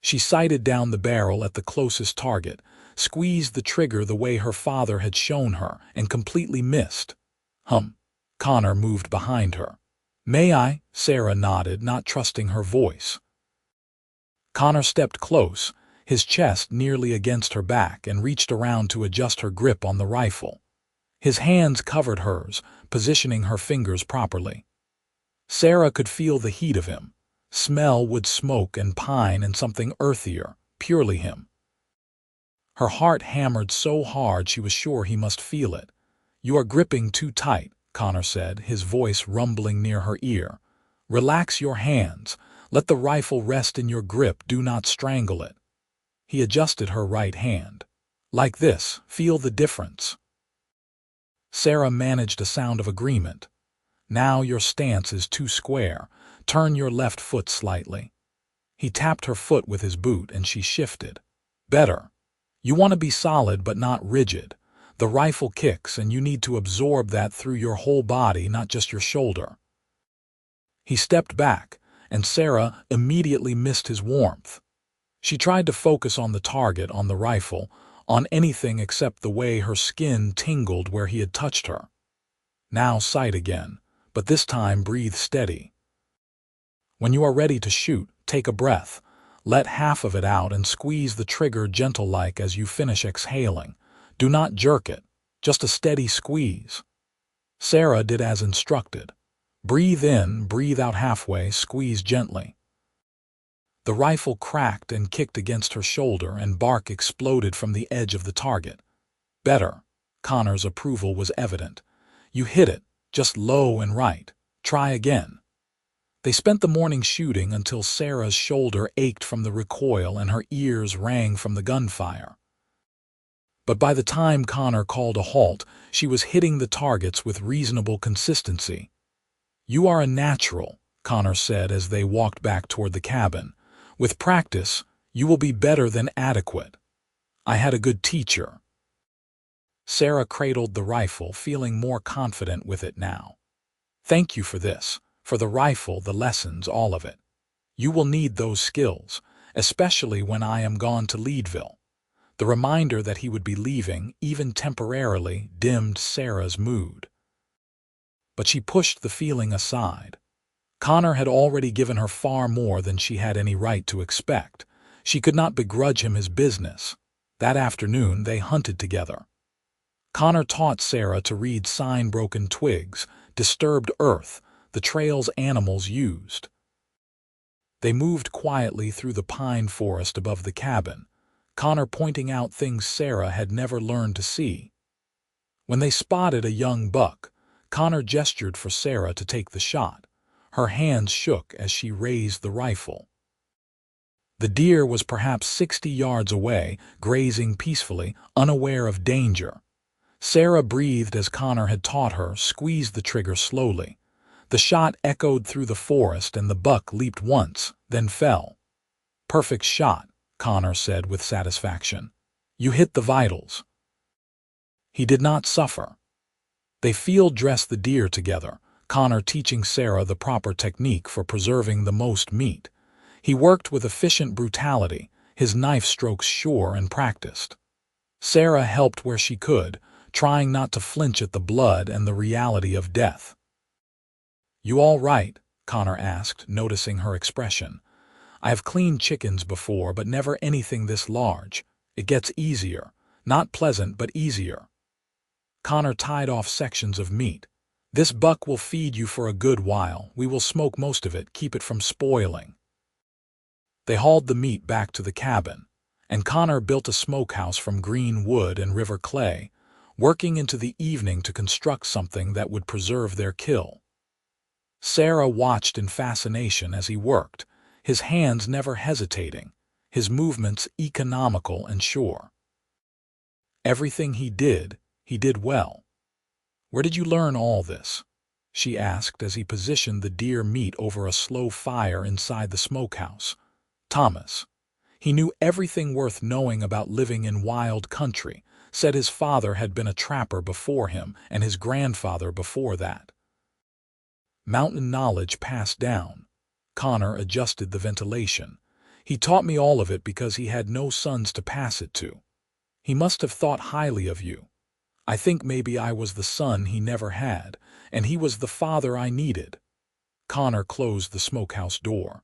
She sighted down the barrel at the closest target, squeezed the trigger the way her father had shown her, and completely missed. Connor moved behind her. "May I?" Sarah nodded, not trusting her voice. Connor stepped close, his chest nearly against her back, and reached around to adjust her grip on the rifle. His hands covered hers, positioning her fingers properly. Sarah could feel the heat of him, smell wood smoke and pine and something earthier, purely him. Her heart hammered so hard she was sure he must feel it. "You are gripping too tight," Connor said, his voice rumbling near her ear. "Relax your hands. Let the rifle rest in your grip. Do not strangle it." He adjusted her right hand. "Like this. Feel the difference." Sarah managed a sound of agreement. "Now your stance is too square. Turn your left foot slightly." He tapped her foot with his boot and she shifted. "Better. You want to be solid but not rigid. The rifle kicks and you need to absorb that through your whole body, not just your shoulder." He stepped back, and Sarah immediately missed his warmth. She tried to focus on the target, on the rifle, on anything except the way her skin tingled where he had touched her. Now sight again, but this time breathe steady. When you are ready to shoot, take a breath. Let half of it out and squeeze the trigger gentle-like as you finish exhaling. Do not jerk it, just a steady squeeze. Sarah did as instructed. Breathe in, breathe out halfway, squeeze gently. The rifle cracked and kicked against her shoulder and bark exploded from the edge of the target. "Better." Connor's approval was evident. "You hit it, just low and right. Try again." They spent the morning shooting until Sarah's shoulder ached from the recoil and her ears rang from the gunfire. But by the time Connor called a halt, she was hitting the targets with reasonable consistency. "You are a natural," Connor said as they walked back toward the cabin. "With practice, you will be better than adequate. I had a good teacher." Sarah cradled the rifle, feeling more confident with it now. "Thank you for this, for the rifle, the lessons, all of it. You will need those skills, especially when I am gone to Leadville." The reminder that he would be leaving, even temporarily, dimmed Sarah's mood. But she pushed the feeling aside. Connor had already given her far more than she had any right to expect. She could not begrudge him his business. That afternoon they hunted together. Connor taught Sarah to read sign-broken twigs, disturbed earth, the trails animals used. They moved quietly through the pine forest above the cabin, Connor pointing out things Sarah had never learned to see. When they spotted a young buck, Connor gestured for Sarah to take the shot. Her hands shook as she raised the rifle. The deer was perhaps 60 yards away, grazing peacefully, unaware of danger. Sarah breathed as Connor had taught her, squeezed the trigger slowly. The shot echoed through the forest and the buck leaped once, then fell. "Perfect shot," Connor said with satisfaction. "You hit the vitals." He did not suffer. They field-dressed the deer together, Connor teaching Sarah the proper technique for preserving the most meat. He worked with efficient brutality, his knife strokes sure and practiced. Sarah helped where she could, trying not to flinch at the blood and the reality of death. "You all right?" Connor asked, noticing her expression. "I have cleaned chickens before, but never anything this large. It gets easier. Not pleasant, but easier." Connor tied off sections of meat. "This buck will feed you for a good while. We will smoke most of it, keep it from spoiling." They hauled the meat back to the cabin, and Connor built a smokehouse from green wood and river clay, working into the evening to construct something that would preserve their kill. Sarah watched in fascination as he worked, his hands never hesitating, his movements economical and sure. Everything he did well. "Where did you learn all this?" she asked as he positioned the deer meat over a slow fire inside the smokehouse. "Thomas. He knew everything worth knowing about living in wild country, said his father had been a trapper before him and his grandfather before that." Mountain knowledge passed down. Connor adjusted the ventilation. "He taught me all of it because he had no sons to pass it to. He must have thought highly of you. I think maybe I was the son he never had, and he was the father I needed." Connor closed the smokehouse door.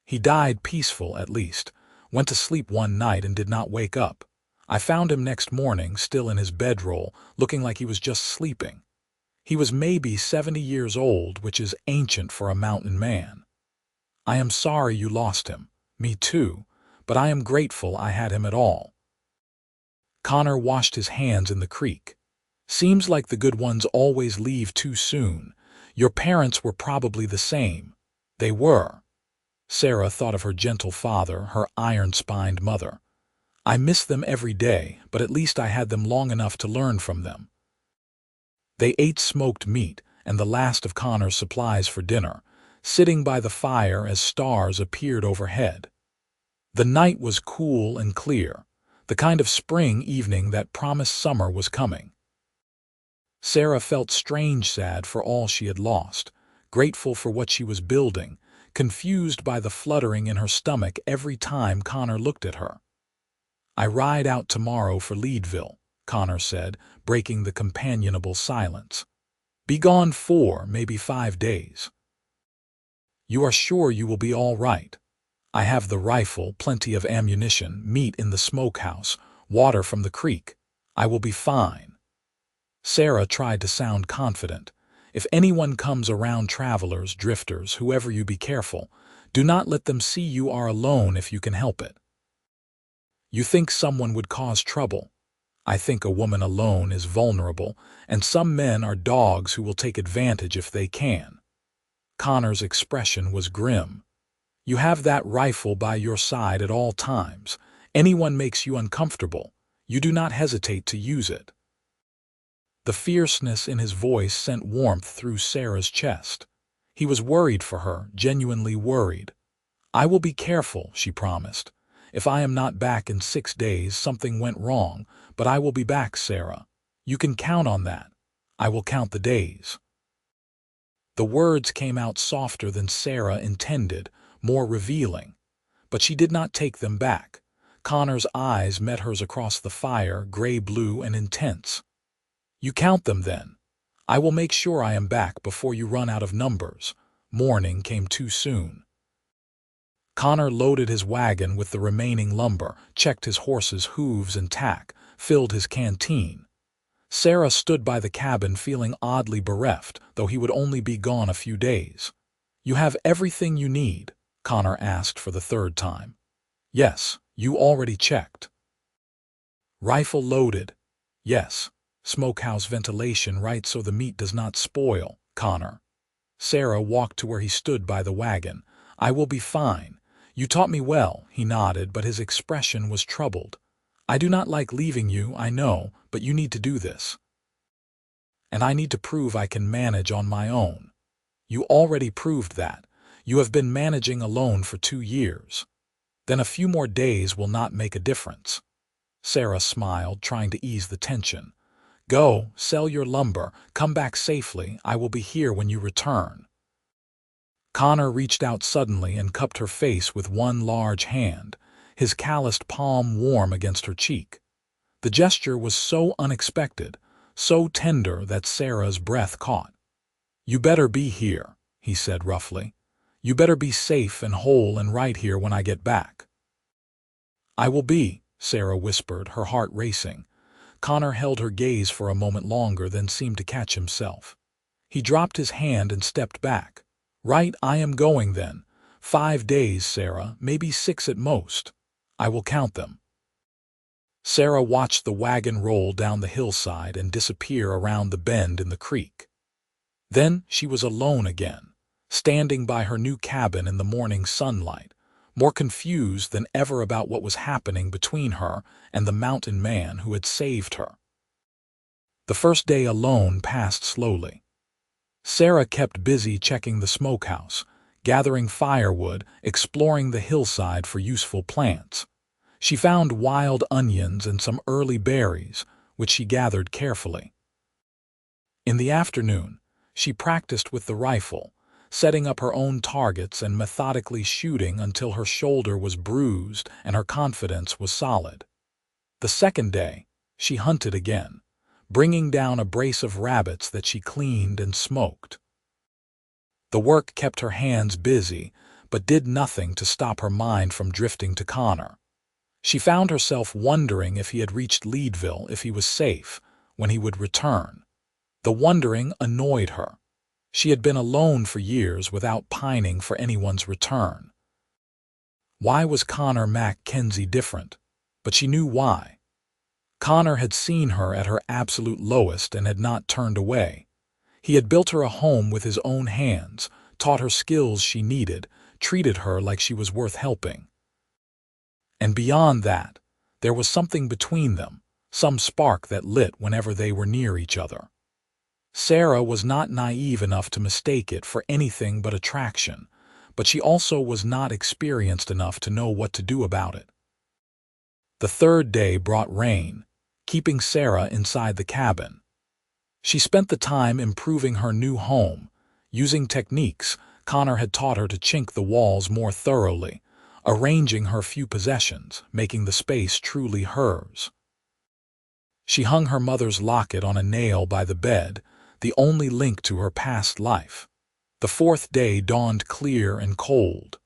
"He died peaceful, at least. Went to sleep one night and did not wake up. I found him next morning, still in his bedroll, looking like he was just sleeping. He was maybe 70 years old, which is ancient for a mountain man. I am sorry you lost him. Me too, but I am grateful I had him at all." Connor washed his hands in the creek. "Seems like the good ones always leave too soon. Your parents were probably the same." "They were." Sarah thought of her gentle father, her iron-spined mother. "I miss them every day, but at least I had them long enough to learn from them." They ate smoked meat and the last of Connor's supplies for dinner, sitting by the fire as stars appeared overhead. The night was cool and clear, the kind of spring evening that promised summer was coming. Sarah felt strange sad for all she had lost, grateful for what she was building, confused by the fluttering in her stomach every time Connor looked at her. "I ride out tomorrow for Leadville," Connor said, breaking the companionable silence. "Be gone 4, maybe 5 days." "You are sure you will be all right?" "I have the rifle, plenty of ammunition, meat in the smokehouse, water from the creek. I will be fine." Sarah tried to sound confident. "If anyone comes around, travelers, drifters, whoever, you be careful. Do not let them see you are alone if you can help it." "You think someone would cause trouble?" "I think a woman alone is vulnerable, and some men are dogs who will take advantage if they can." Connor's expression was grim. "You have that rifle by your side at all times. Anyone makes you uncomfortable, you do not hesitate to use it." The fierceness in his voice sent warmth through Sarah's chest. He was worried for her, genuinely worried. "I will be careful," she promised. "If I am not back in 6 days, something went wrong, but I will be back, Sarah. You can count on that. I will count the days." The words came out softer than Sarah intended, more revealing. But she did not take them back. Connor's eyes met hers across the fire, gray-blue and intense. "You count them, then. I will make sure I am back before you run out of numbers." Morning came too soon. Connor loaded his wagon with the remaining lumber, checked his horse's hooves and tack, filled his canteen. Sarah stood by the cabin feeling oddly bereft, though he would only be gone a few days. "You have everything you need?" Connor asked for the 3rd time. "Yes, you already checked." "Rifle loaded?" "Yes." "Smokehouse ventilation right so the meat does not spoil?" "Connor." Sarah walked to where he stood by the wagon. "I will be fine. You taught me well." He nodded, but his expression was troubled. "I do not like leaving you, I know, but you need to do this. And I need to prove I can manage on my own." "You already proved that. You have been managing alone for 2 years. Then a few more days will not make a difference." Sarah smiled, trying to ease the tension. Go, sell your lumber, come back safely, I will be here when you return. Connor reached out suddenly and cupped her face with one large hand, his calloused palm warm against her cheek. The gesture was so unexpected, so tender that Sarah's breath caught. "You better be here," he said roughly. "You better be safe and whole and right here when I get back." "I will be," Sarah whispered, her heart racing. Connor held her gaze for a moment longer, then seemed to catch himself. He dropped his hand and stepped back. "Right, I am going then. 5 days, Sarah, maybe 6 at most. I will count them." Sarah watched the wagon roll down the hillside and disappear around the bend in the creek. Then she was alone again, standing by her new cabin in the morning sunlight, more confused than ever about what was happening between her and the mountain man who had saved her. The first day alone passed slowly. Sarah kept busy checking the smokehouse, gathering firewood, exploring the hillside for useful plants. She found wild onions and some early berries, which she gathered carefully. In the afternoon, she practiced with the rifle, setting up her own targets and methodically shooting until her shoulder was bruised and her confidence was solid. The second day, she hunted again, bringing down a brace of rabbits that she cleaned and smoked. The work kept her hands busy, but did nothing to stop her mind from drifting to Connor. She found herself wondering if he had reached Leadville, if he was safe, when he would return. The wondering annoyed her. She had been alone for years without pining for anyone's return. Why was Connor MacKenzie different? But she knew why. Connor had seen her at her absolute lowest and had not turned away. He had built her a home with his own hands, taught her skills she needed, treated her like she was worth helping. And beyond that, there was something between them, some spark that lit whenever they were near each other. Sarah was not naive enough to mistake it for anything but attraction, but she also was not experienced enough to know what to do about it. The third day brought rain, keeping Sarah inside the cabin. She spent the time improving her new home, using techniques Connor had taught her to chink the walls more thoroughly, arranging her few possessions, making the space truly hers. She hung her mother's locket on a nail by the bed, the only link to her past life. The fourth day dawned clear and cold.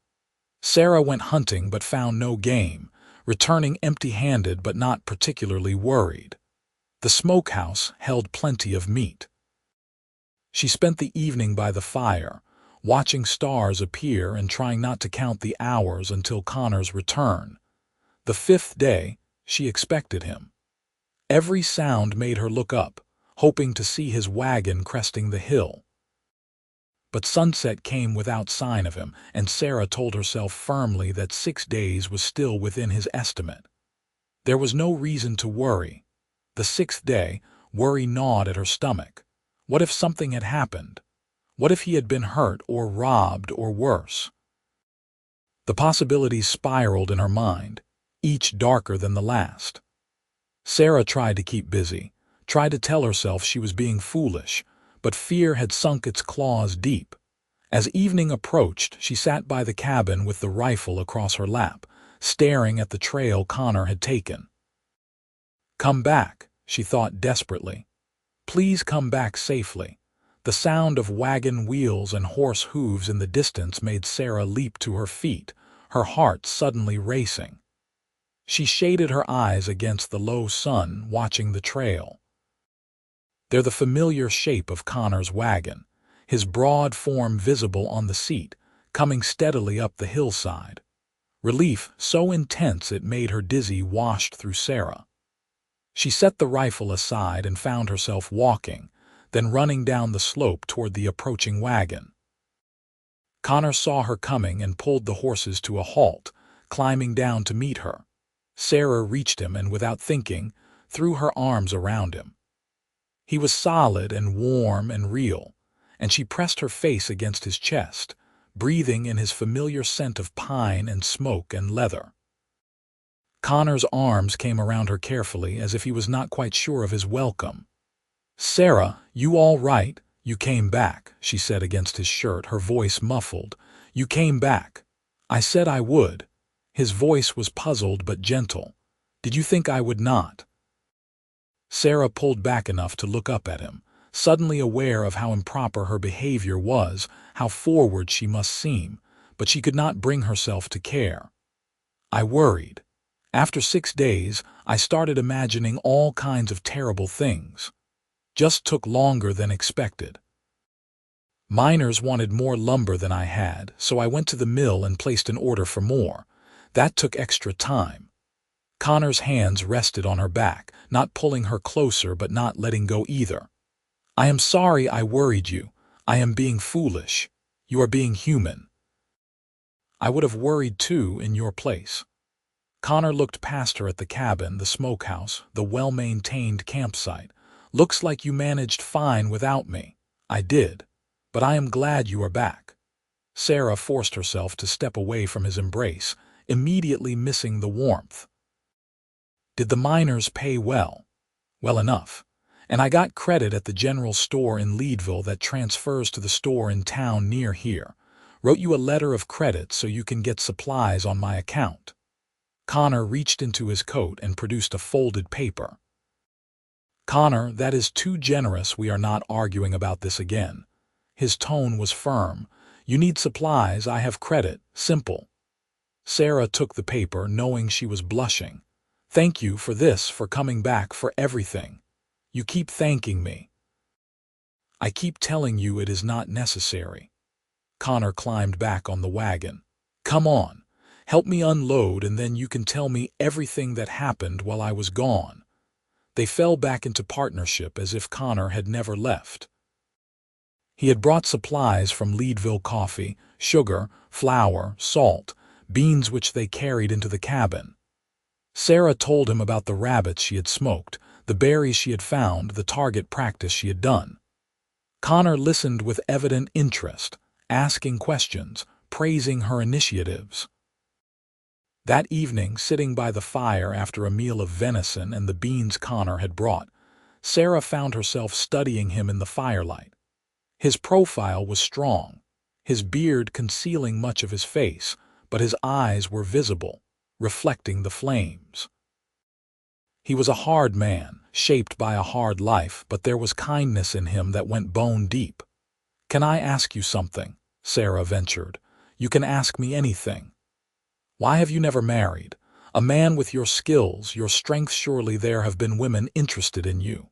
Sarah went hunting but found no game, returning empty-handed but not particularly worried. The smokehouse held plenty of meat. She spent the evening by the fire, watching stars appear and trying not to count the hours until Connor's return. The fifth day, she expected him. Every sound made her look up, hoping to see his wagon cresting the hill. But sunset came without sign of him, and Sarah told herself firmly that 6 days was still within his estimate. There was no reason to worry. The 6th day, worry gnawed at her stomach. What if something had happened? What if he had been hurt or robbed or worse? The possibilities spiraled in her mind, each darker than the last. Sarah tried to keep busy, tried to tell herself she was being foolish, but fear had sunk its claws deep. As evening approached, she sat by the cabin with the rifle across her lap, staring at the trail Connor had taken. "Come back," she thought desperately. "Please come back safely." The sound of wagon wheels and horse hooves in the distance made Sarah leap to her feet, her heart suddenly racing. She shaded her eyes against the low sun, watching the trail. There the familiar shape of Connor's wagon, his broad form visible on the seat, coming steadily up the hillside. Relief so intense it made her dizzy washed through Sarah. She set the rifle aside and found herself walking, then running down the slope toward the approaching wagon. Connor saw her coming and pulled the horses to a halt, climbing down to meet her. Sarah reached him and, without thinking, threw her arms around him. He was solid and warm and real, and she pressed her face against his chest, breathing in his familiar scent of pine and smoke and leather. Connor's arms came around her carefully, as if he was not quite sure of his welcome. "Sarah, you all right? You came back," she said against his shirt, her voice muffled. "You came back. I said I would." His voice was puzzled but gentle. "Did you think I would not?" Sarah pulled back enough to look up at him, suddenly aware of how improper her behavior was, how forward she must seem, but she could not bring herself to care. "I worried. After 6 days, I started imagining all kinds of terrible things. Just took longer than expected. Miners wanted more lumber than I had, so I went to the mill and placed an order for more. That took extra time." Connor's hands rested on her back, not pulling her closer but not letting go either. "I am sorry I worried you. I am being foolish. You are being human. I would have worried too in your place." Connor looked past her at the cabin, the smokehouse, the well-maintained campsite. "Looks like you managed fine without me." "I did. But I am glad you are back." Sarah forced herself to step away from his embrace, immediately missing the warmth. "Did the miners pay well?" "Well enough. And I got credit at the general store in Leadville that transfers to the store in town near here. Wrote you a letter of credit so you can get supplies on my account." Connor reached into his coat and produced a folded paper. "Connor, that is too generous. We are not arguing about this again." His tone was firm. "You need supplies, I have credit. Simple." Sarah took the paper, knowing she was blushing. "Thank you for this, for coming back, for everything. You keep thanking me." "I keep telling you it is not necessary." Connor climbed back on the wagon. "Come on. Help me unload and then you can tell me everything that happened while I was gone." They fell back into partnership as if Connor had never left. He had brought supplies from Leadville: coffee, sugar, flour, salt, beans which they carried into the cabin. Sarah told him about the rabbits she had smoked, the berries she had found, the target practice she had done. Connor listened with evident interest, asking questions, praising her initiatives. That evening, sitting by the fire after a meal of venison and the beans Connor had brought, Sarah found herself studying him in the firelight. His profile was strong, his beard concealing much of his face, but his eyes were visible, reflecting the flames. He was a hard man, shaped by a hard life, but there was kindness in him that went bone deep. "Can I ask you something?" Sarah ventured. "You can ask me anything. Why have you never married? A man with your skills, your strength, surely there have been women interested in you."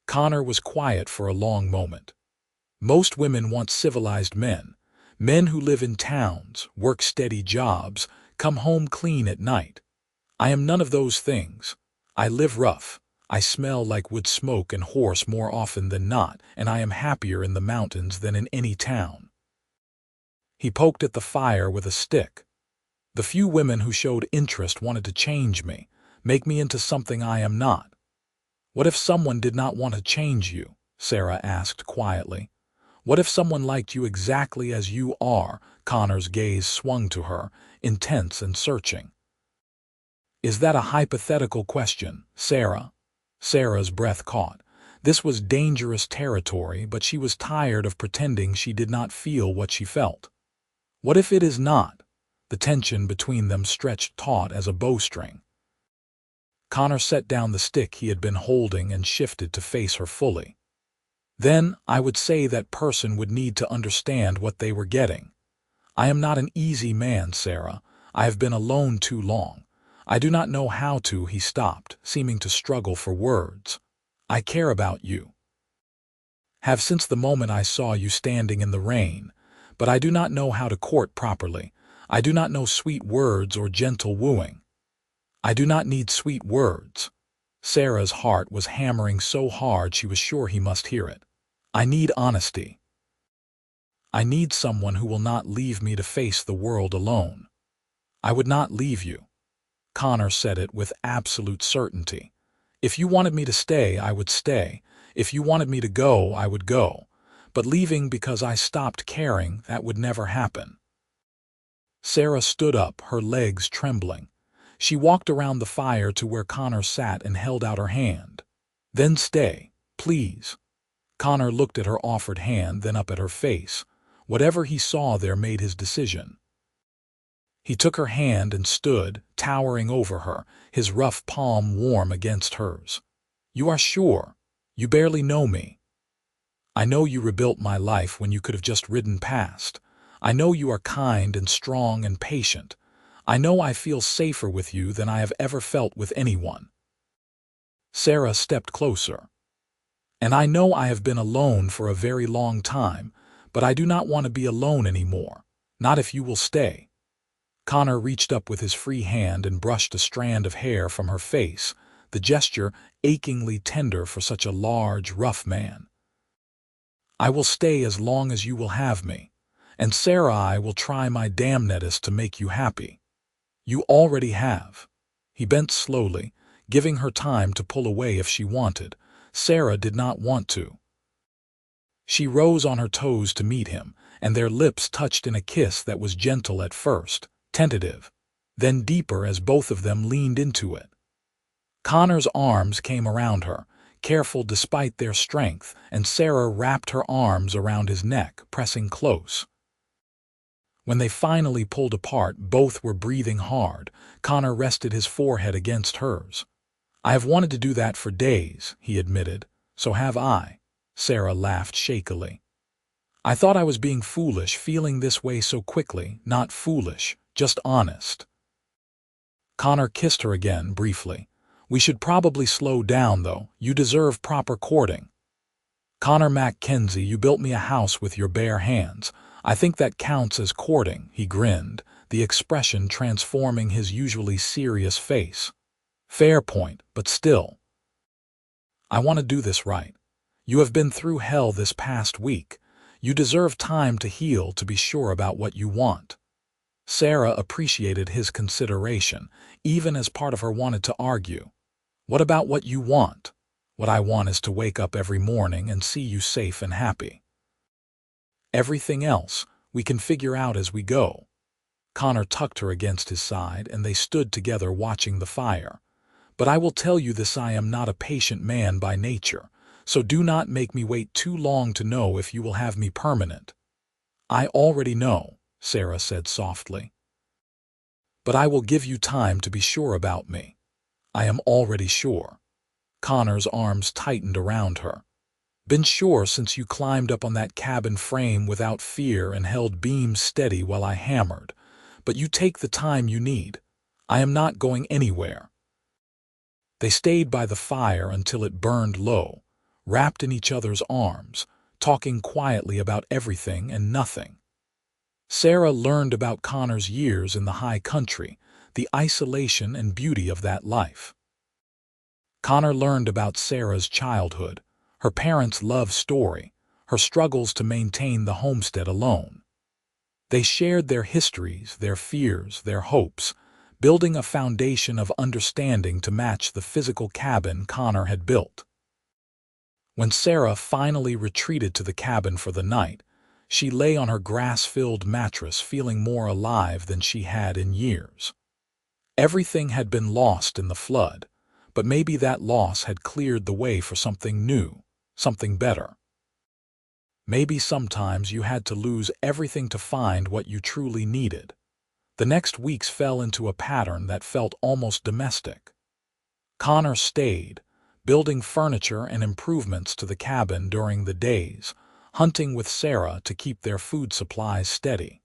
Connor was quiet for a long moment. "Most women want civilized men, men who live in towns, work steady jobs, come home clean at night. I am none of those things. I live rough. I smell like wood smoke and horse more often than not, and I am happier in the mountains than in any town." He poked at the fire with a stick. "The few women who showed interest wanted to change me, make me into something I am not." "What if someone did not want to change you?" Sarah asked quietly. "What if someone liked you exactly as you are?" Connor's gaze swung to her, intense and searching. "Is that a hypothetical question, Sarah?" Sarah's breath caught. This was dangerous territory, but she was tired of pretending she did not feel what she felt. "What if it is not?" The tension between them stretched taut as a bowstring. Connor set down the stick he had been holding and shifted to face her fully. "Then I would say that person would need to understand what they were getting. I am not an easy man, Sarah. I have been alone too long. I do not know how to." He stopped, seeming to struggle for words. "I care about you. Have since the moment I saw you standing in the rain. But I do not know how to court properly. I do not know sweet words or gentle wooing. I do not need sweet words." Sarah's heart was hammering so hard she was sure he must hear it. "I need honesty. I need someone who will not leave me to face the world alone." "I would not leave you." Connor said it with absolute certainty. "If you wanted me to stay, I would stay. If you wanted me to go, I would go. But leaving because I stopped caring, that would never happen." Sarah stood up, her legs trembling. She walked around the fire to where Connor sat and held out her hand. "Then stay. Please." Connor looked at her offered hand, then up at her face. Whatever he saw there made his decision. He took her hand and stood, towering over her, his rough palm warm against hers. "You are sure? You barely know me. I know you rebuilt my life when you could have just ridden past. I know you are kind and strong and patient. I know I feel safer with you than I have ever felt with anyone." Sarah stepped closer. "And I know I have been alone for a very long time, but I do not want to be alone anymore. Not if you will stay." Connor reached up with his free hand and brushed a strand of hair from her face, the gesture achingly tender for such a large, rough man. "I will stay as long as you will have me, and Sarah, I will try my damnedest to make you happy. You already have." He bent slowly, giving her time to pull away if she wanted. Sarah did not want to. She rose on her toes to meet him, and their lips touched in a kiss that was gentle at first, tentative, then deeper as both of them leaned into it. Connor's arms came around her, careful despite their strength, and Sarah wrapped her arms around his neck, pressing close. When they finally pulled apart, both were breathing hard. Connor rested his forehead against hers. "I have wanted to do that for days," he admitted. "So have I." Sarah laughed shakily. "I thought I was being foolish, feeling this way so quickly. Not foolish, just honest." Connor kissed her again, briefly. "We should probably slow down, though. You deserve proper courting." "Connor MacKenzie, you built me a house with your bare hands. I think that counts as courting," he grinned, the expression transforming his usually serious face. "Fair point, but still. I want to do this right. You have been through hell this past week. You deserve time to heal, to be sure about what you want." Sarah appreciated his consideration, even as part of her wanted to argue. "What about what you want?" "What I want is to wake up every morning and see you safe and happy. Everything else, we can figure out as we go." Connor tucked her against his side, and they stood together watching the fire. "But I will tell you this, I am not a patient man by nature, so do not make me wait too long to know if you will have me permanent." "I already know," Sarah said softly. "But I will give you time to be sure about me." "I am already sure." Connor's arms tightened around her. "Been sure since you climbed up on that cabin frame without fear and held beams steady while I hammered. But you take the time you need. I am not going anywhere." They stayed by the fire until it burned low, wrapped in each other's arms, talking quietly about everything and nothing. Sarah learned about Connor's years in the high country, the isolation and beauty of that life. Connor learned about Sarah's childhood, her parents' love story, her struggles to maintain the homestead alone. They shared their histories, their fears, their hopes, building a foundation of understanding to match the physical cabin Connor had built. When Sarah finally retreated to the cabin for the night, she lay on her grass-filled mattress feeling more alive than she had in years. Everything had been lost in the flood, but maybe that loss had cleared the way for something new, something better. Maybe sometimes you had to lose everything to find what you truly needed. The next weeks fell into a pattern that felt almost domestic. Connor stayed, building furniture and improvements to the cabin during the days, hunting with Sarah to keep their food supplies steady.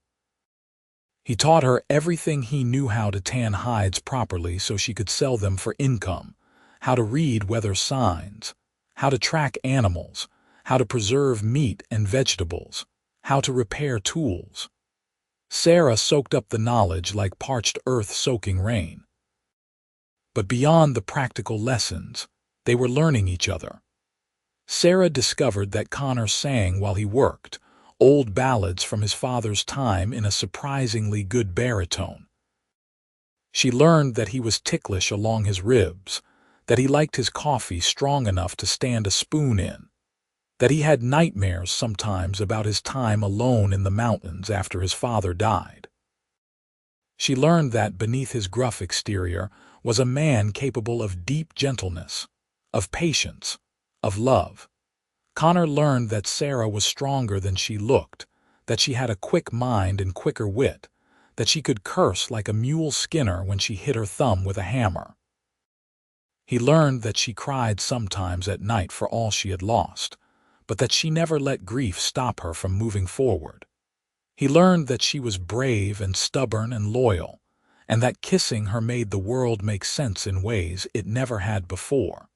He taught her everything he knew: how to tan hides properly so she could sell them for income, how to read weather signs, how to track animals, how to preserve meat and vegetables, how to repair tools. Sarah soaked up the knowledge like parched earth soaking rain. But beyond the practical lessons, they were learning each other. Sarah discovered that Connor sang while he worked, old ballads from his father's time in a surprisingly good baritone. She learned that he was ticklish along his ribs, that he liked his coffee strong enough to stand a spoon in, that he had nightmares sometimes about his time alone in the mountains after his father died. She learned that beneath his gruff exterior was a man capable of deep gentleness, of patience, of love. Connor learned that Sarah was stronger than she looked, that she had a quick mind and quicker wit, that she could curse like a mule skinner when she hit her thumb with a hammer. He learned that she cried sometimes at night for all she had lost, but that she never let grief stop her from moving forward. He learned that she was brave and stubborn and loyal, and that kissing her made the world make sense in ways it never had before.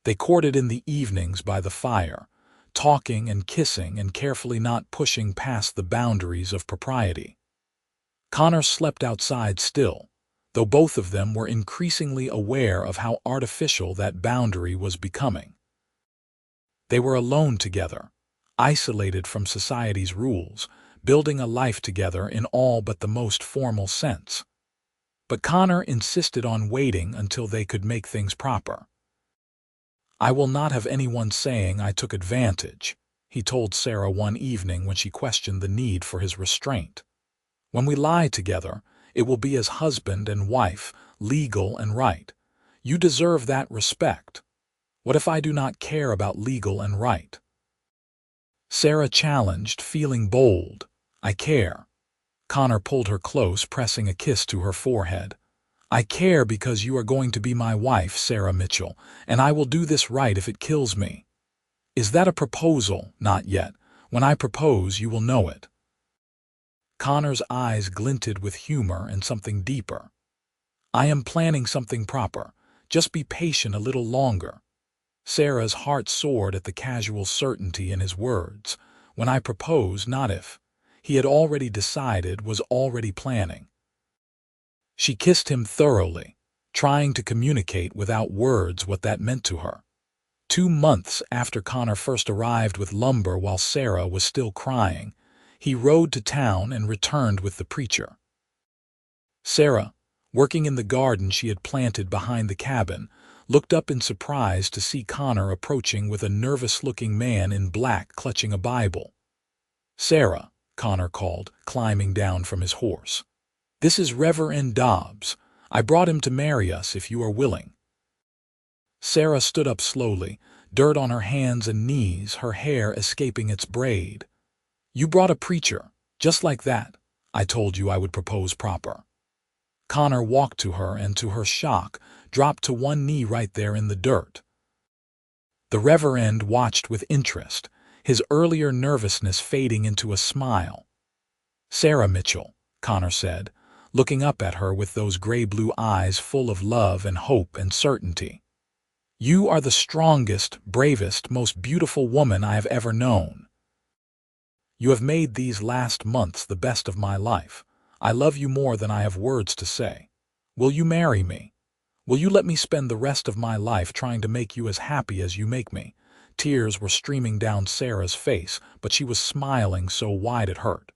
They courted in the evenings by the fire, talking and kissing and carefully not pushing past the boundaries of propriety. Connor slept outside still, though both of them were increasingly aware of how artificial that boundary was becoming. They were alone together, isolated from society's rules, building a life together in all but the most formal sense. But Connor insisted on waiting until they could make things proper. "I will not have anyone saying I took advantage," he told Sarah one evening when she questioned the need for his restraint. "When we lie together, it will be as husband and wife, legal and right. You deserve that respect. What if I do not care about legal and right?" Sarah challenged, feeling bold. "I care." Connor pulled her close, pressing a kiss to her forehead. "I care because you are going to be my wife, Sarah Mitchell, and I will do this right if it kills me." "Is that a proposal?" "Not yet. When I propose, you will know it." Connor's eyes glinted with humor and something deeper. "I am planning something proper. Just be patient a little longer." Sarah's heart soared at the casual certainty in his words. "When I propose, not if." He had already decided, was already planning. She kissed him thoroughly, trying to communicate without words what that meant to her. 2 months after Connor first arrived with lumber while Sarah was still crying, he rode to town and returned with the preacher. Sarah, working in the garden she had planted behind the cabin, looked up in surprise to see Connor approaching with a nervous-looking man in black clutching a Bible. "Sarah," Connor called, climbing down from his horse. "This is Reverend Dobbs. I brought him to marry us if you are willing." Sarah stood up slowly, dirt on her hands and knees, her hair escaping its braid. "You brought a preacher, just like that. I told you I would propose proper." Connor walked to her and, to her shock, dropped to one knee right there in the dirt. The Reverend watched with interest, his earlier nervousness fading into a smile. "Sarah Mitchell," Connor said, looking up at her with those gray-blue eyes full of love and hope and certainty. "You are the strongest, bravest, most beautiful woman I have ever known. You have made these last months the best of my life. I love you more than I have words to say. Will you marry me? Will you let me spend the rest of my life trying to make you as happy as you make me?" Tears were streaming down Sarah's face, but she was smiling so wide it hurt.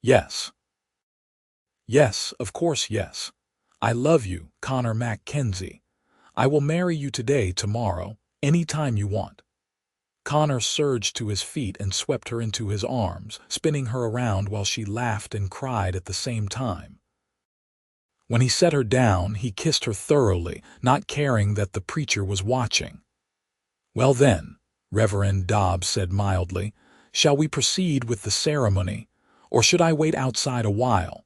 "Yes. Yes, of course yes. I love you, Connor MacKenzie. I will marry you today, tomorrow, any time you want." Connor surged to his feet and swept her into his arms, spinning her around while she laughed and cried at the same time. When he set her down, he kissed her thoroughly, not caring that the preacher was watching. "Well then," Reverend Dobbs said mildly, "shall we proceed with the ceremony, or should I wait outside a while?"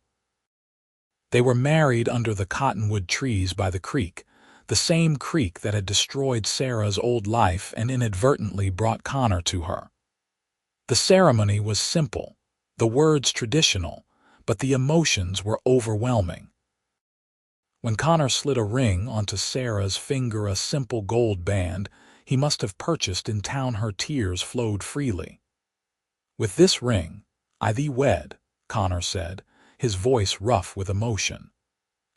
They were married under the cottonwood trees by the creek, the same creek that had destroyed Sarah's old life and inadvertently brought Connor to her. The ceremony was simple, the words traditional, but the emotions were overwhelming. When Connor slid a ring onto Sarah's finger, a simple gold band he must have purchased in town, her tears flowed freely. "With this ring, I thee wed," Connor said, his voice rough with emotion.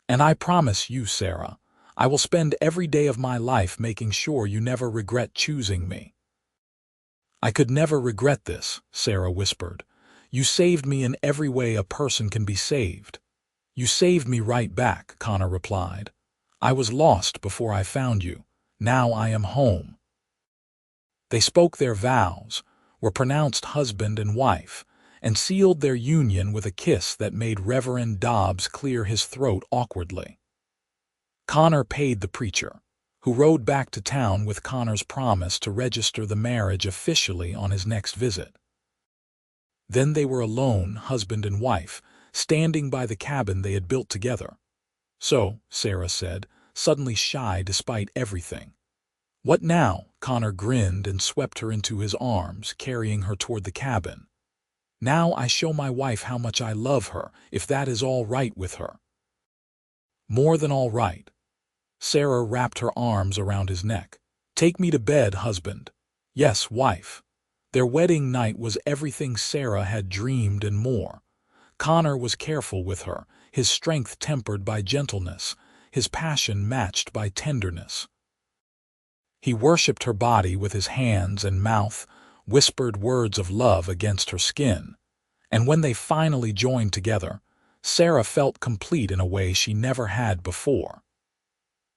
"And I promise you, Sarah, I will spend every day of my life making sure you never regret choosing me." "I could never regret this," Sarah whispered. "You saved me in every way a person can be saved." "You saved me right back," Connor replied. "I was lost before I found you. Now I am home." They spoke their vows, were pronounced husband and wife, and sealed their union with a kiss that made Reverend Dobbs clear his throat awkwardly. Connor paid the preacher, who rode back to town with Connor's promise to register the marriage officially on his next visit. Then they were alone, husband and wife, standing by the cabin they had built together. "So," Sarah said, suddenly shy despite everything. "What now?" Connor grinned and swept her into his arms, carrying her toward the cabin. "Now I show my wife how much I love her, if that is all right with her." "More than all right." Sarah wrapped her arms around his neck. "Take me to bed, husband." "Yes, wife." Their wedding night was everything Sarah had dreamed and more. Connor was careful with her, his strength tempered by gentleness, his passion matched by tenderness. He worshipped her body with his hands and mouth, whispered words of love against her skin, and when they finally joined together, Sarah felt complete in a way she never had before.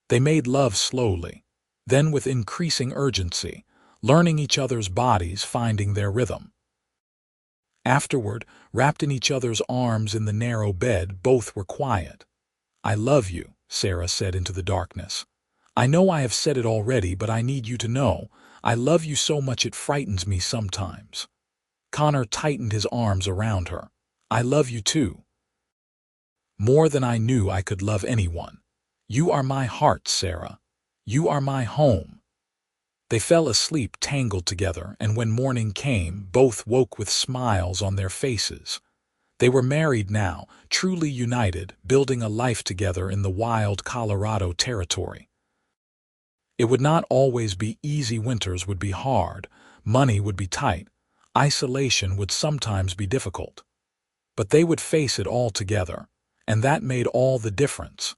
They made love slowly, then with increasing urgency, learning each other's bodies, finding their rhythm. Afterward, wrapped in each other's arms in the narrow bed, both were quiet. "I love you," Sarah said into the darkness. "I know I have said it already, but I need you to know, I love you so much it frightens me sometimes." Connor tightened his arms around her. "I love you too. More than I knew I could love anyone. You are my heart, Sarah. You are my home." They fell asleep tangled together, and when morning came, both woke with smiles on their faces. They were married now, truly united, building a life together in the wild Colorado territory. It would not always be easy. Winters would be hard, money would be tight, isolation would sometimes be difficult. But they would face it all together, and that made all the difference.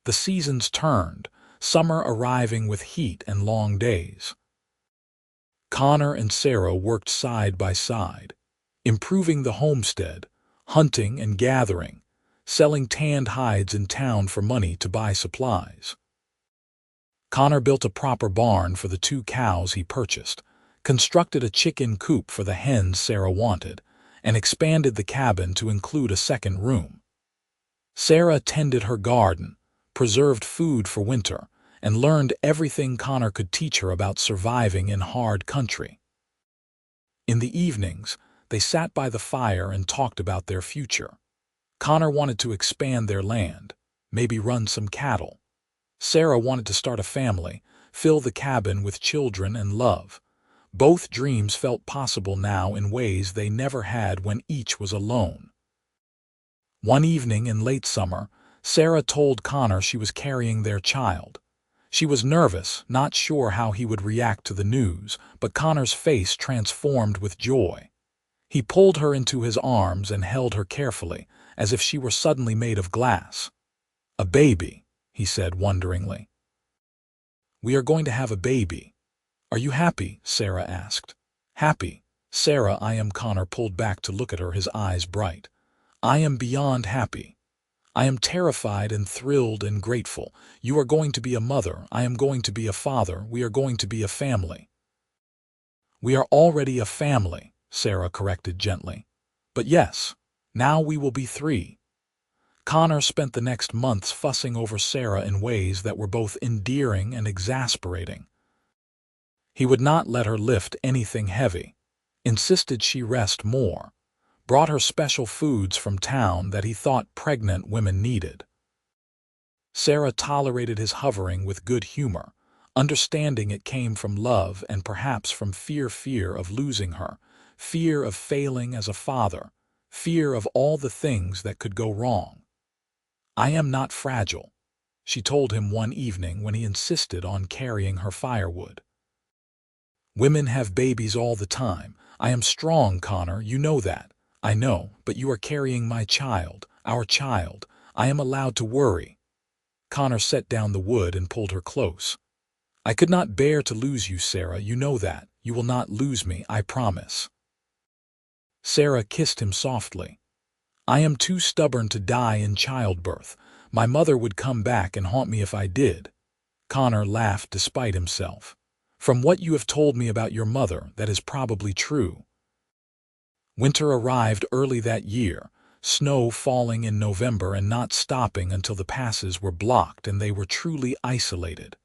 The seasons turned, summer arriving with heat and long days. Connor and Sarah worked side by side, improving the homestead, hunting and gathering, selling tanned hides in town for money to buy supplies. Connor built a proper barn for the 2 cows he purchased, constructed a chicken coop for the hens Sarah wanted, and expanded the cabin to include a second room. Sarah tended her garden, preserved food for winter, and learned everything Connor could teach her about surviving in hard country. In the evenings, they sat by the fire and talked about their future. Connor wanted to expand their land, maybe run some cattle. Sarah wanted to start a family, fill the cabin with children and love. Both dreams felt possible now in ways they never had when each was alone. One evening in late summer, Sarah told Connor she was carrying their child. She was nervous, not sure how he would react to the news, but Connor's face transformed with joy. He pulled her into his arms and held her carefully, as if she were suddenly made of glass. "A baby," he said wonderingly. "We are going to have a baby. Are you happy?" Sarah asked. "Happy, Sarah, I am." Connor pulled back to look at her, his eyes bright. "I am beyond happy. I am terrified and thrilled and grateful. You are going to be a mother, I am going to be a father, we are going to be a family." "We are already a family," Sarah corrected gently. "But yes, now we will be 3. Connor spent the next months fussing over Sarah in ways that were both endearing and exasperating. He would not let her lift anything heavy, insisted she rest more, brought her special foods from town that he thought pregnant women needed. Sarah tolerated his hovering with good humor, understanding it came from love and perhaps from fear of losing her, fear of failing as a father, fear of all the things that could go wrong. "I am not fragile," she told him one evening when he insisted on carrying her firewood. "Women have babies all the time. I am strong, Connor, you know that. I know, but you are carrying my child, our child. I am allowed to worry." Connor set down the wood and pulled her close. "I could not bear to lose you, Sarah, you know that. You will not lose me, I promise." Sarah kissed him softly. "I am too stubborn to die in childbirth. My mother would come back and haunt me if I did." Connor laughed despite himself. "From what you have told me about your mother, that is probably true." Winter arrived early that year, snow falling in November and not stopping until the passes were blocked and they were truly isolated.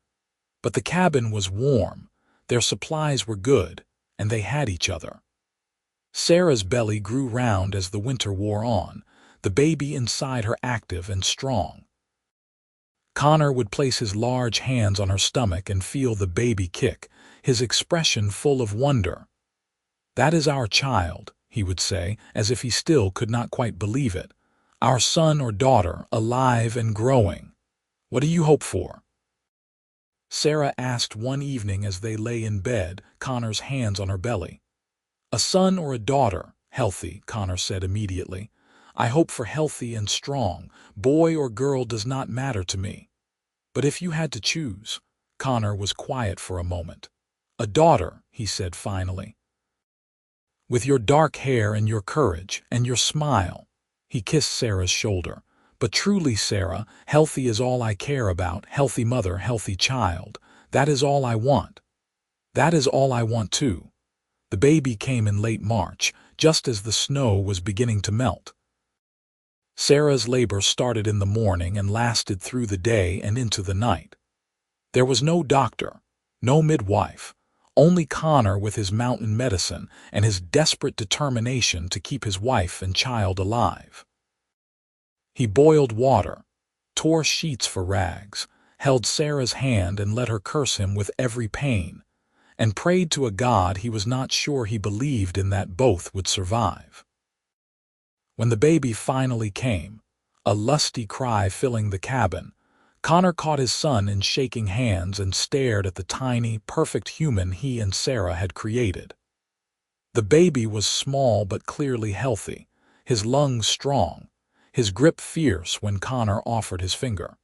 But the cabin was warm, their supplies were good, and they had each other. Sarah's belly grew round as the winter wore on, the baby inside her active and strong. Connor would place his large hands on her stomach and feel the baby kick, his expression full of wonder. "That is our child," he would say, as if he still could not quite believe it. "Our son or daughter, alive and growing. What do you hope for?" Sarah asked one evening as they lay in bed, Connor's hands on her belly. "A son or a daughter, healthy," Connor said immediately. "I hope for healthy and strong. Boy or girl does not matter to me. But if you had to choose—" Connor was quiet for a moment. "A daughter," he said finally. "With your dark hair and your courage and your smile." He kissed Sarah's shoulder. "But truly, Sarah, healthy is all I care about. Healthy mother, healthy child. That is all I want. That is all I want too." The baby came in late March, just as the snow was beginning to melt. Sarah's labor started in the morning and lasted through the day and into the night. There was no doctor, no midwife, only Connor with his mountain medicine and his desperate determination to keep his wife and child alive. He boiled water, tore sheets for rags, held Sarah's hand and let her curse him with every pain, and prayed to a God he was not sure he believed in that both would survive. When the baby finally came, a lusty cry filling the cabin, Connor caught his son in shaking hands and stared at the tiny, perfect human he and Sarah had created. The baby was small but clearly healthy, his lungs strong, his grip fierce when Connor offered his finger.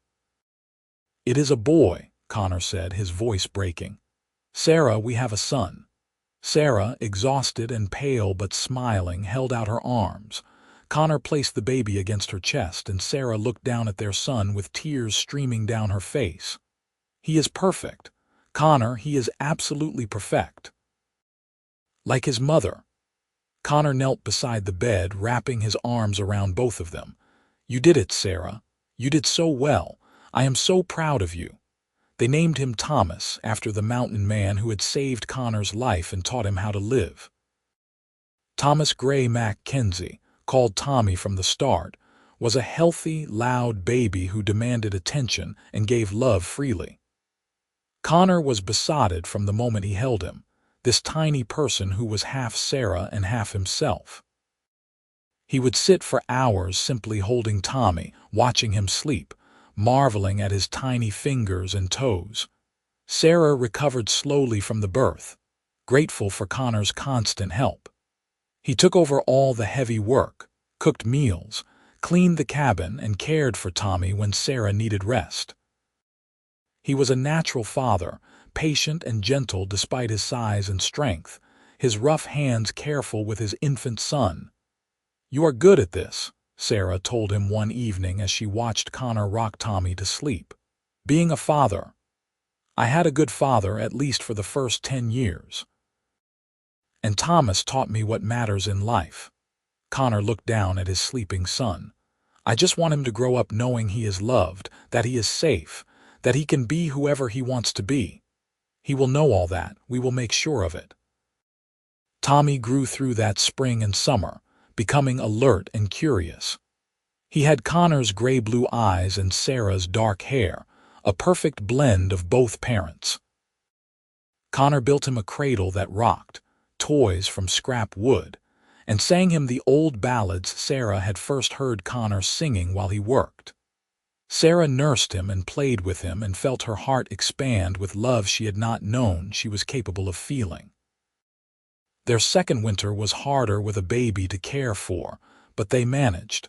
"It is a boy," Connor said, his voice breaking. "Sarah, we have a son." Sarah, exhausted and pale but smiling, held out her arms. Connor placed the baby against her chest, and Sarah looked down at their son with tears streaming down her face. "He is perfect. Connor, he is absolutely perfect. Like his mother." Connor knelt beside the bed, wrapping his arms around both of them. "You did it, Sarah. You did so well. I am so proud of you." They named him Thomas, after the mountain man who had saved Connor's life and taught him how to live. Thomas MacKenzie, called Tommy from the start, was a healthy, loud baby who demanded attention and gave love freely. Connor was besotted from the moment he held him, this tiny person who was half Sarah and half himself. He would sit for hours simply holding Tommy, watching him sleep, marveling at his tiny fingers and toes. Sarah recovered slowly from the birth, grateful for Connor's constant help. He took over all the heavy work, cooked meals, cleaned the cabin, and cared for Tommy when Sarah needed rest. He was a natural father, patient and gentle despite his size and strength, his rough hands careful with his infant son. "You are good at this," Sarah told him one evening as she watched Connor rock Tommy to sleep. "Being a father. I had a good father, at least for the first 10 years. And Thomas taught me what matters in life." Connor looked down at his sleeping son. "I just want him to grow up knowing he is loved, that he is safe, that he can be whoever he wants to be. He will know all that. We will make sure of it." Tommy grew through that spring and summer, becoming alert and curious. He had Connor's gray-blue eyes and Sarah's dark hair, a perfect blend of both parents. Connor built him a cradle that rocked, toys from scrap wood, and sang him the old ballads Sarah had first heard Connor singing while he worked. Sarah nursed him and played with him and felt her heart expand with love she had not known she was capable of feeling. Their second winter was harder with a baby to care for, but they managed.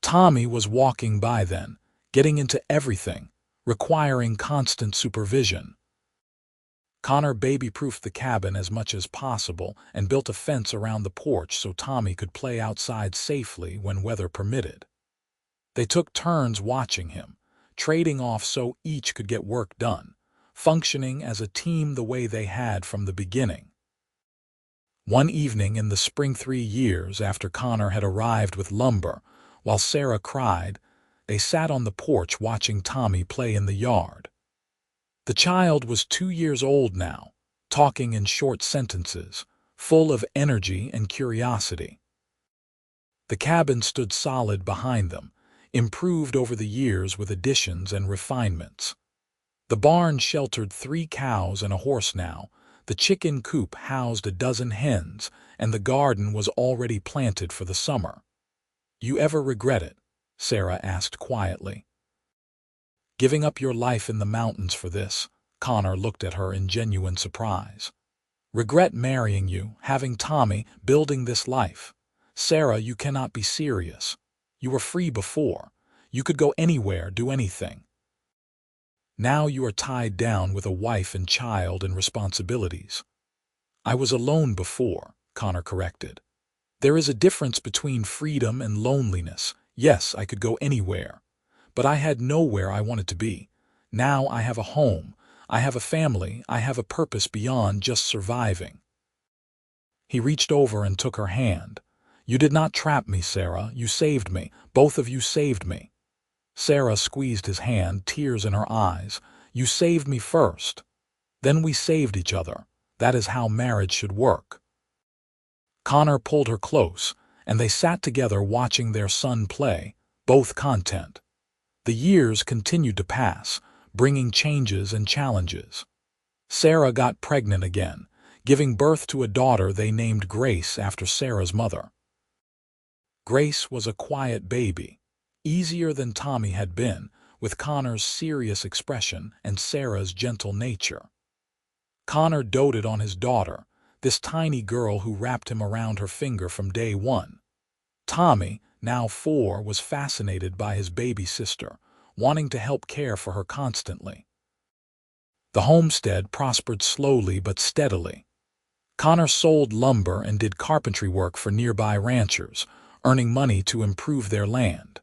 Tommy was walking by then, getting into everything, requiring constant supervision. Connor baby-proofed the cabin as much as possible and built a fence around the porch so Tommy could play outside safely when weather permitted. They took turns watching him, trading off so each could get work done, functioning as a team the way they had from the beginning. One evening in the spring 3 years after Connor had arrived with lumber, while Sarah cried, they sat on the porch watching Tommy play in the yard. The child was 2 years old now, talking in short sentences, full of energy and curiosity. The cabin stood solid behind them, improved over the years with additions and refinements. The barn sheltered 3 cows and a horse now, the chicken coop housed a dozen hens, and the garden was already planted for the summer. "You ever regret it?" Sarah asked quietly. "Giving up your life in the mountains for this?" Connor looked at her in genuine surprise. "Regret marrying you, having Tommy, building this life? Sarah, you cannot be serious. You were free before. You could go anywhere, do anything. Now you are tied down with a wife and child and responsibilities." "I was alone before," Connor corrected. "There is a difference between freedom and loneliness. Yes, I could go anywhere, but I had nowhere I wanted to be. Now I have a home, I have a family, I have a purpose beyond just surviving." He reached over and took her hand. "You did not trap me, Sarah. You saved me. Both of you saved me." Sarah squeezed his hand, tears in her eyes. "You saved me first. Then we saved each other. That is how marriage should work." Connor pulled her close, and they sat together watching their son play, both content. The years continued to pass, bringing changes and challenges. Sarah got pregnant again, giving birth to a daughter they named Grace after Sarah's mother. Grace was a quiet baby, easier than Tommy had been, with Connor's serious expression and Sarah's gentle nature. Connor doted on his daughter, this tiny girl who wrapped him around her finger from day one. Tommy, now 4, was fascinated by his baby sister, wanting to help care for her constantly. The homestead prospered slowly but steadily. Connor sold lumber and did carpentry work for nearby ranchers, earning money to improve their land.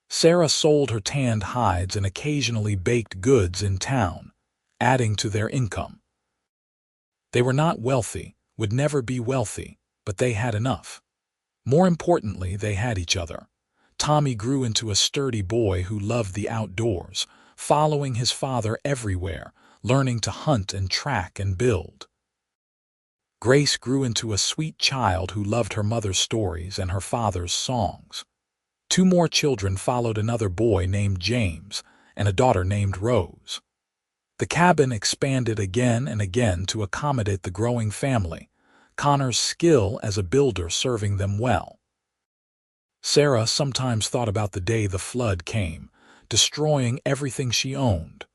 Sarah sold her tanned hides and occasionally baked goods in town, adding to their income. They were not wealthy, would never be wealthy, but they had enough. More importantly, they had each other. Tommy grew into a sturdy boy who loved the outdoors, following his father everywhere, learning to hunt and track and build. Grace grew into a sweet child who loved her mother's stories and her father's songs. 2 more children followed, another boy named James and a daughter named Rose. The cabin expanded again and again to accommodate the growing family, Connor's skill as a builder serving them well. Sarah sometimes thought about the day the flood came, destroying everything she owned.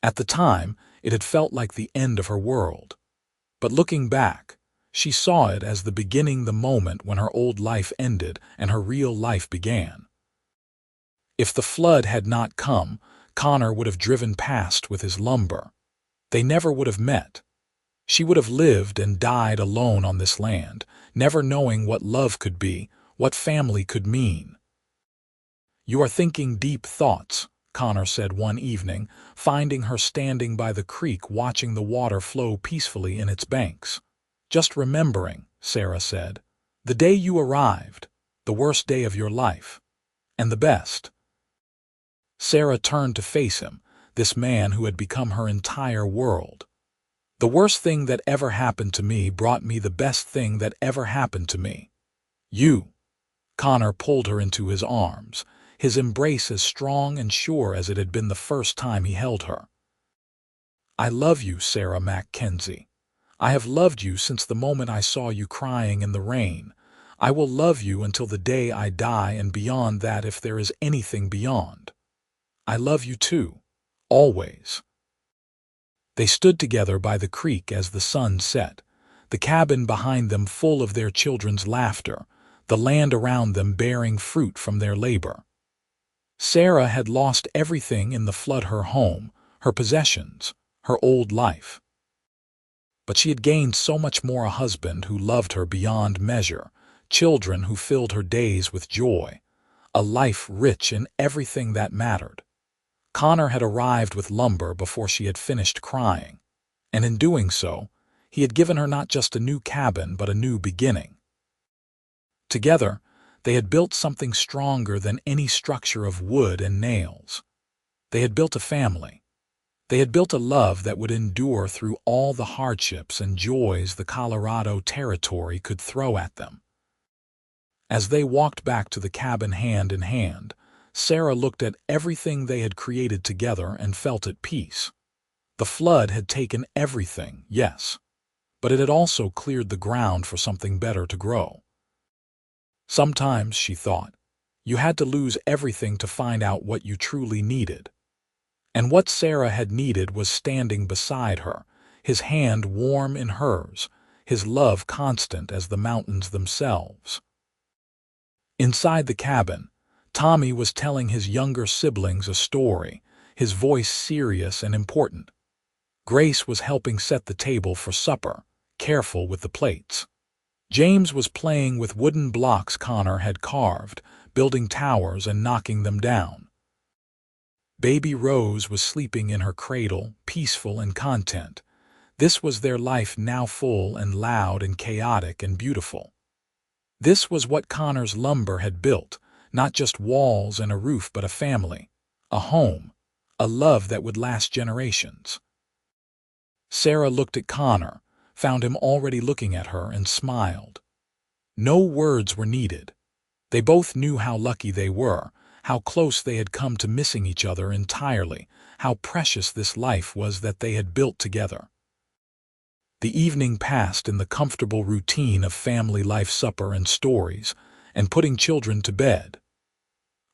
At the time, it had felt like the end of her world. But looking back, she saw it as the beginning, the moment when her old life ended and her real life began. If the flood had not come, Connor would have driven past with his lumber. They never would have met. She would have lived and died alone on this land, never knowing what love could be, what family could mean. "You are thinking deep thoughts," Connor said one evening, finding her standing by the creek watching the water flow peacefully in its banks. "Just remembering," Sarah said, "the day you arrived, the worst day of your life, and the best." Sarah turned to face him, this man who had become her entire world. "The worst thing that ever happened to me brought me the best thing that ever happened to me. You." Connor pulled her into his arms, his embrace as strong and sure as it had been the first time he held her. "I love you, Sarah MacKenzie. I have loved you since the moment I saw you crying in the rain. I will love you until the day I die, and beyond that, if there is anything beyond. I love you too, always." They stood together by the creek as the sun set, the cabin behind them full of their children's laughter, the land around them bearing fruit from their labor. Sarah had lost everything in the flood, her home, her possessions, her old life. But she had gained so much more: a husband who loved her beyond measure, children who filled her days with joy, a life rich in everything that mattered. Connor had arrived with lumber before she had finished crying, and in doing so, he had given her not just a new cabin but a new beginning. Together, they had built something stronger than any structure of wood and nails. They had built a family. They had built a love that would endure through all the hardships and joys the Colorado Territory could throw at them. As they walked back to the cabin hand in hand, Sarah looked at everything they had created together and felt at peace. The flood had taken everything, yes, but it had also cleared the ground for something better to grow. Sometimes, she thought, you had to lose everything to find out what you truly needed. And what Sarah had needed was standing beside her, his hand warm in hers, his love constant as the mountains themselves. Inside the cabin, Tommy was telling his younger siblings a story, his voice serious and important. Grace was helping set the table for supper, careful with the plates. James was playing with wooden blocks Connor had carved, building towers and knocking them down. Baby Rose was sleeping in her cradle, peaceful and content. This was their life now, full and loud and chaotic and beautiful. This was what Connor's lumber had built, not just walls and a roof but a family, a home, a love that would last generations. Sarah looked at Connor, found him already looking at her, and smiled. No words were needed. They both knew how lucky they were, how close they had come to missing each other entirely, how precious this life was that they had built together. The evening passed in the comfortable routine of family life, supper and stories, and putting children to bed.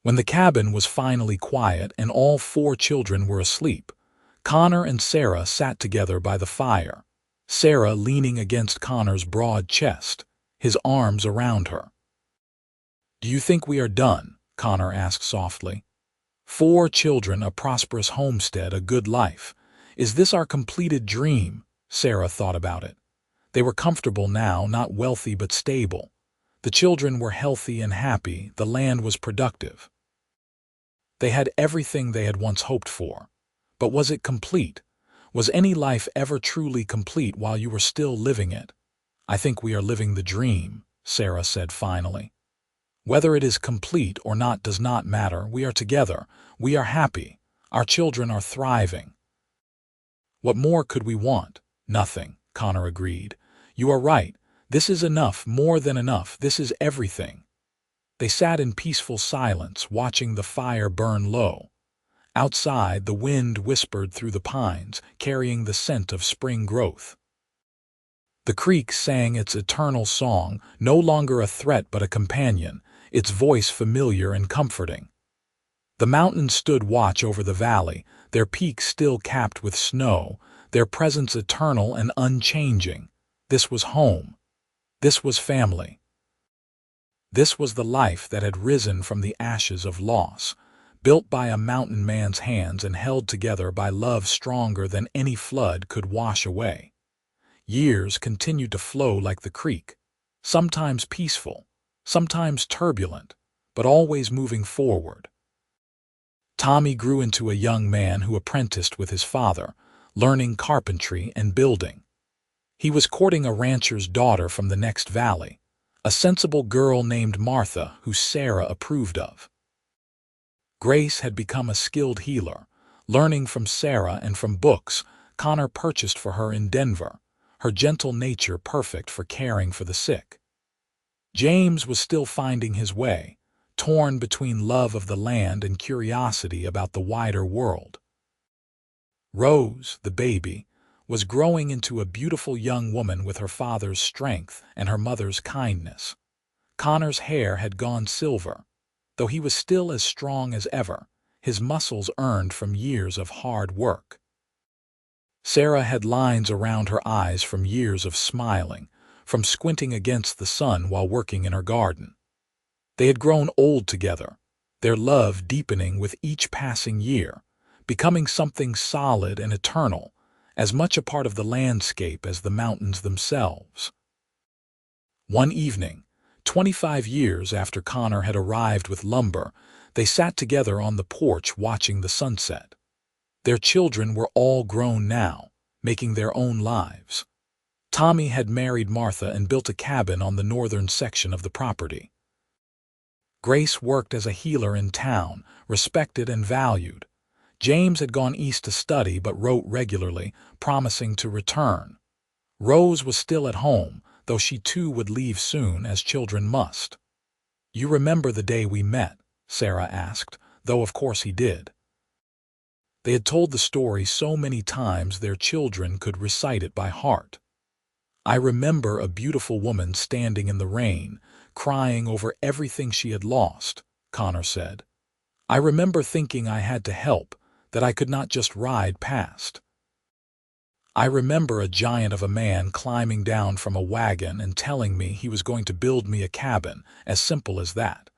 When the cabin was finally quiet and all 4 children were asleep, Connor and Sarah sat together by the fire, Sarah leaning against Connor's broad chest, his arms around her. "Do you think we are done?" Connor asked softly. 4 children, a prosperous homestead, a good life. Is this our completed dream? Sarah thought about it. They were comfortable now, not wealthy but stable. The children were healthy and happy, the land was productive. They had everything they had once hoped for. But was it complete? Was any life ever truly complete while you were still living it? "I think we are living the dream," Sarah said finally. "Whether it is complete or not does not matter. We are together. We are happy. Our children are thriving." "What more could we want?" "Nothing," Connor agreed. "You are right. This is enough, more than enough. This is everything." They sat in peaceful silence, watching the fire burn low. Outside, the wind whispered through the pines, carrying the scent of spring growth. The creek sang its eternal song, no longer a threat but a companion, its voice familiar and comforting. The mountains stood watch over the valley, their peaks still capped with snow, their presence eternal and unchanging. This was home. This was family. This was the life that had risen from the ashes of loss, built by a mountain man's hands and held together by love stronger than any flood could wash away. Years continued to flow like the creek, sometimes peaceful, sometimes turbulent, but always moving forward. Tommy grew into a young man who apprenticed with his father, learning carpentry and building. He was courting a rancher's daughter from the next valley, a sensible girl named Martha who Sarah approved of. Grace had become a skilled healer, learning from Sarah and from books Connor purchased for her in Denver, her gentle nature perfect for caring for the sick. James was still finding his way, torn between love of the land and curiosity about the wider world. Rose, the baby, was growing into a beautiful young woman with her father's strength and her mother's kindness. Connor's hair had gone silver. Though he was still as strong as ever, his muscles earned from years of hard work. Sarah had lines around her eyes from years of smiling, from squinting against the sun while working in her garden. They had grown old together, their love deepening with each passing year, becoming something solid and eternal, as much a part of the landscape as the mountains themselves. One evening, 25 years after Connor had arrived with lumber, they sat together on the porch watching the sunset. Their children were all grown now, making their own lives. Tommy had married Martha and built a cabin on the northern section of the property. Grace worked as a healer in town, respected and valued. James had gone east to study but wrote regularly, promising to return. Rose was still at home, though she too would leave soon, as children must. "You remember the day we met?" Sarah asked, though of course he did. They had told the story so many times their children could recite it by heart. "I remember a beautiful woman standing in the rain, crying over everything she had lost," Connor said. "I remember thinking I had to help, that I could not just ride past. I remember a giant of a man climbing down from a wagon and telling me he was going to build me a cabin, as simple as that,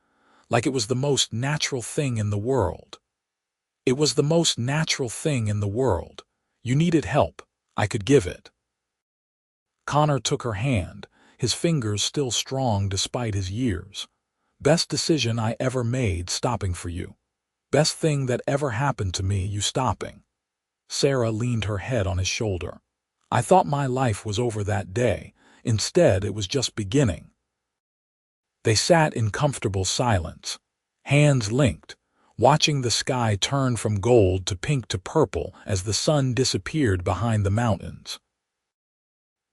like it was the most natural thing in the world. It was the most natural thing in the world. You needed help. I could give it." Connor took her hand, his fingers still strong despite his years. "Best decision I ever made, stopping for you. Best thing that ever happened to me, you stopping." Sarah leaned her head on his shoulder. "I thought my life was over that day. Instead, it was just beginning." They sat in comfortable silence, hands linked, watching the sky turn from gold to pink to purple as the sun disappeared behind the mountains.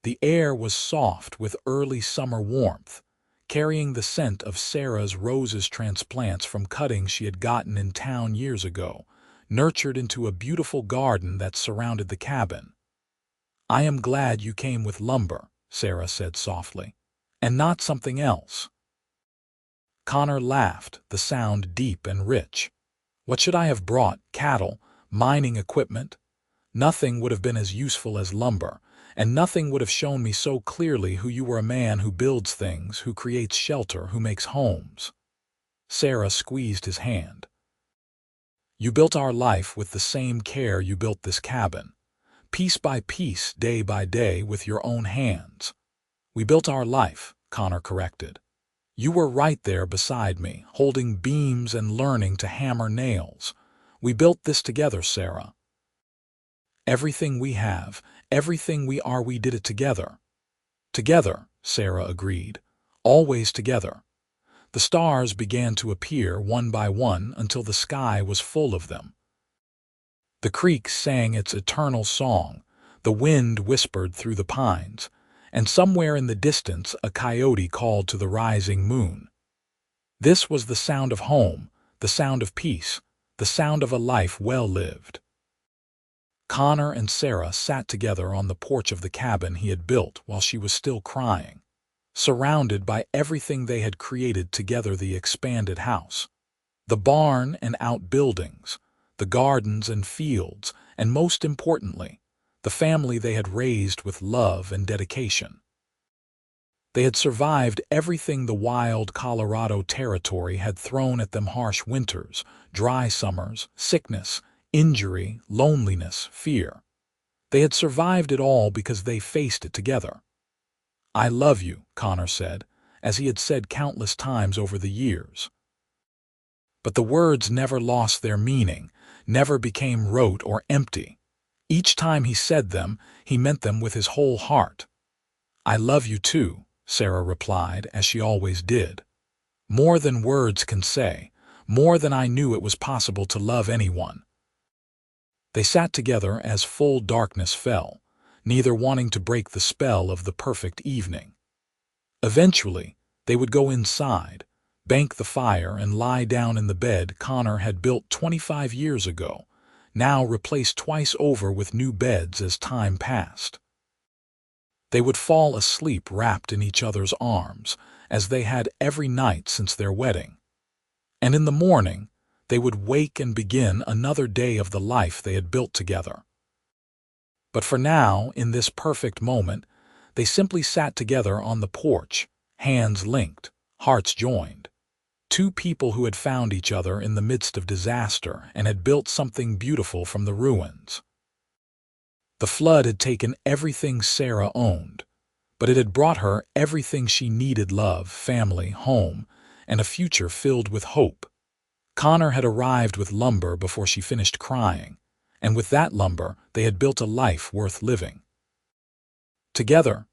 The air was soft with early summer warmth, carrying the scent of Sarah's roses transplants from cuttings she had gotten in town years ago, nurtured into a beautiful garden that surrounded the cabin. "I am glad you came with lumber," Sarah said softly, "and not something else." Connor laughed, the sound deep and rich. "What should I have brought? Cattle? Mining equipment? Nothing would have been as useful as lumber, and nothing would have shown me so clearly who you were, a man who builds things, who creates shelter, who makes homes." Sarah squeezed his hand. "You built our life with the same care you built this cabin. Piece by piece, day by day, with your own hands." "We built our life," Connor corrected. "You were right there beside me, holding beams and learning to hammer nails. We built this together, Sarah. Everything we have, everything we are, we did it together." "Together," Sarah agreed. "Always together." The stars began to appear one by one until the sky was full of them. The creek sang its eternal song, the wind whispered through the pines, and somewhere in the distance a coyote called to the rising moon. This was the sound of home, the sound of peace, the sound of a life well lived. Connor and Sarah sat together on the porch of the cabin he had built while she was still crying, surrounded by everything they had created together: the expanded house, the barn and outbuildings, the gardens and fields, and most importantly, the family they had raised with love and dedication. They had survived everything the wild Colorado territory had thrown at them: harsh winters, dry summers, sickness, injury, loneliness, fear. They had survived it all because they faced it together. "I love you," Connor said, as he had said countless times over the years. But the words never lost their meaning, never became rote or empty. Each time he said them, he meant them with his whole heart. "I love you too," Sarah replied, as she always did. "More than words can say, more than I knew it was possible to love anyone." They sat together as full darkness fell, neither wanting to break the spell of the perfect evening. Eventually, they would go inside, bank the fire, and lie down in the bed Connor had built 25 years ago, now replaced twice over with new beds as time passed. They would fall asleep wrapped in each other's arms, as they had every night since their wedding. And in the morning, they would wake and begin another day of the life they had built together. But for now, in this perfect moment, they simply sat together on the porch, hands linked, hearts joined. Two people who had found each other in the midst of disaster and had built something beautiful from the ruins. The flood had taken everything Sarah owned, but it had brought her everything she needed: love, family, home, and a future filled with hope. Connor had arrived with lumber before she finished crying, and with that lumber they had built a life worth living. Together,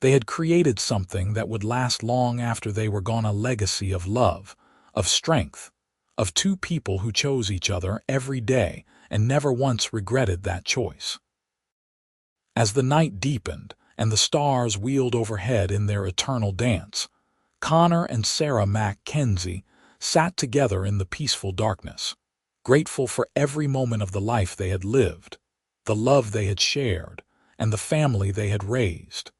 they had created something that would last long after they were gone: a legacy of love, of strength, of two people who chose each other every day and never once regretted that choice. As the night deepened and the stars wheeled overhead in their eternal dance, Connor and Sarah MacKenzie sat together in the peaceful darkness, grateful for every moment of the life they had lived, the love they had shared, and the family they had raised.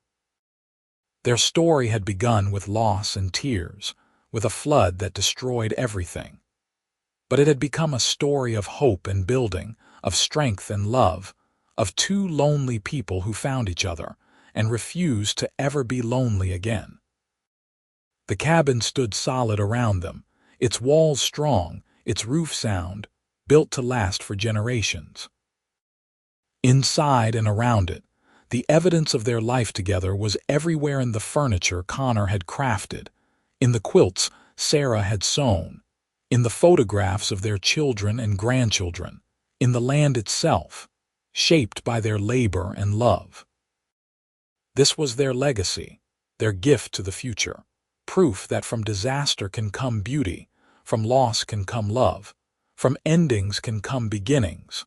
Their story had begun with loss and tears, with a flood that destroyed everything. But it had become a story of hope and building, of strength and love, of two lonely people who found each other and refused to ever be lonely again. The cabin stood solid around them, its walls strong, its roof sound, built to last for generations. Inside and around it, the evidence of their life together was everywhere in the furniture Connor had crafted, in the quilts Sarah had sewn, in the photographs of their children and grandchildren, in the land itself, shaped by their labor and love. This was their legacy, their gift to the future, proof that from disaster can come beauty, from loss can come love, from endings can come beginnings.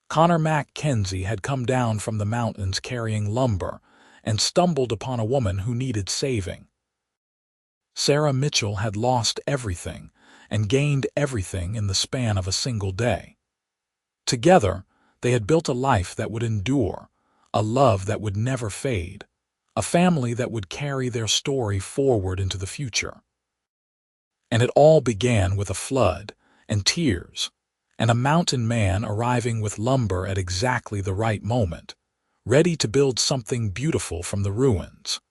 Connor MacKenzie had come down from the mountains carrying lumber and stumbled upon a woman who needed saving. Sarah Mitchell had lost everything and gained everything in the span of a single day. Together, they had built a life that would endure, a love that would never fade, a family that would carry their story forward into the future. And it all began with a flood and tears, and a mountain man arriving with lumber at exactly the right moment, ready to build something beautiful from the ruins.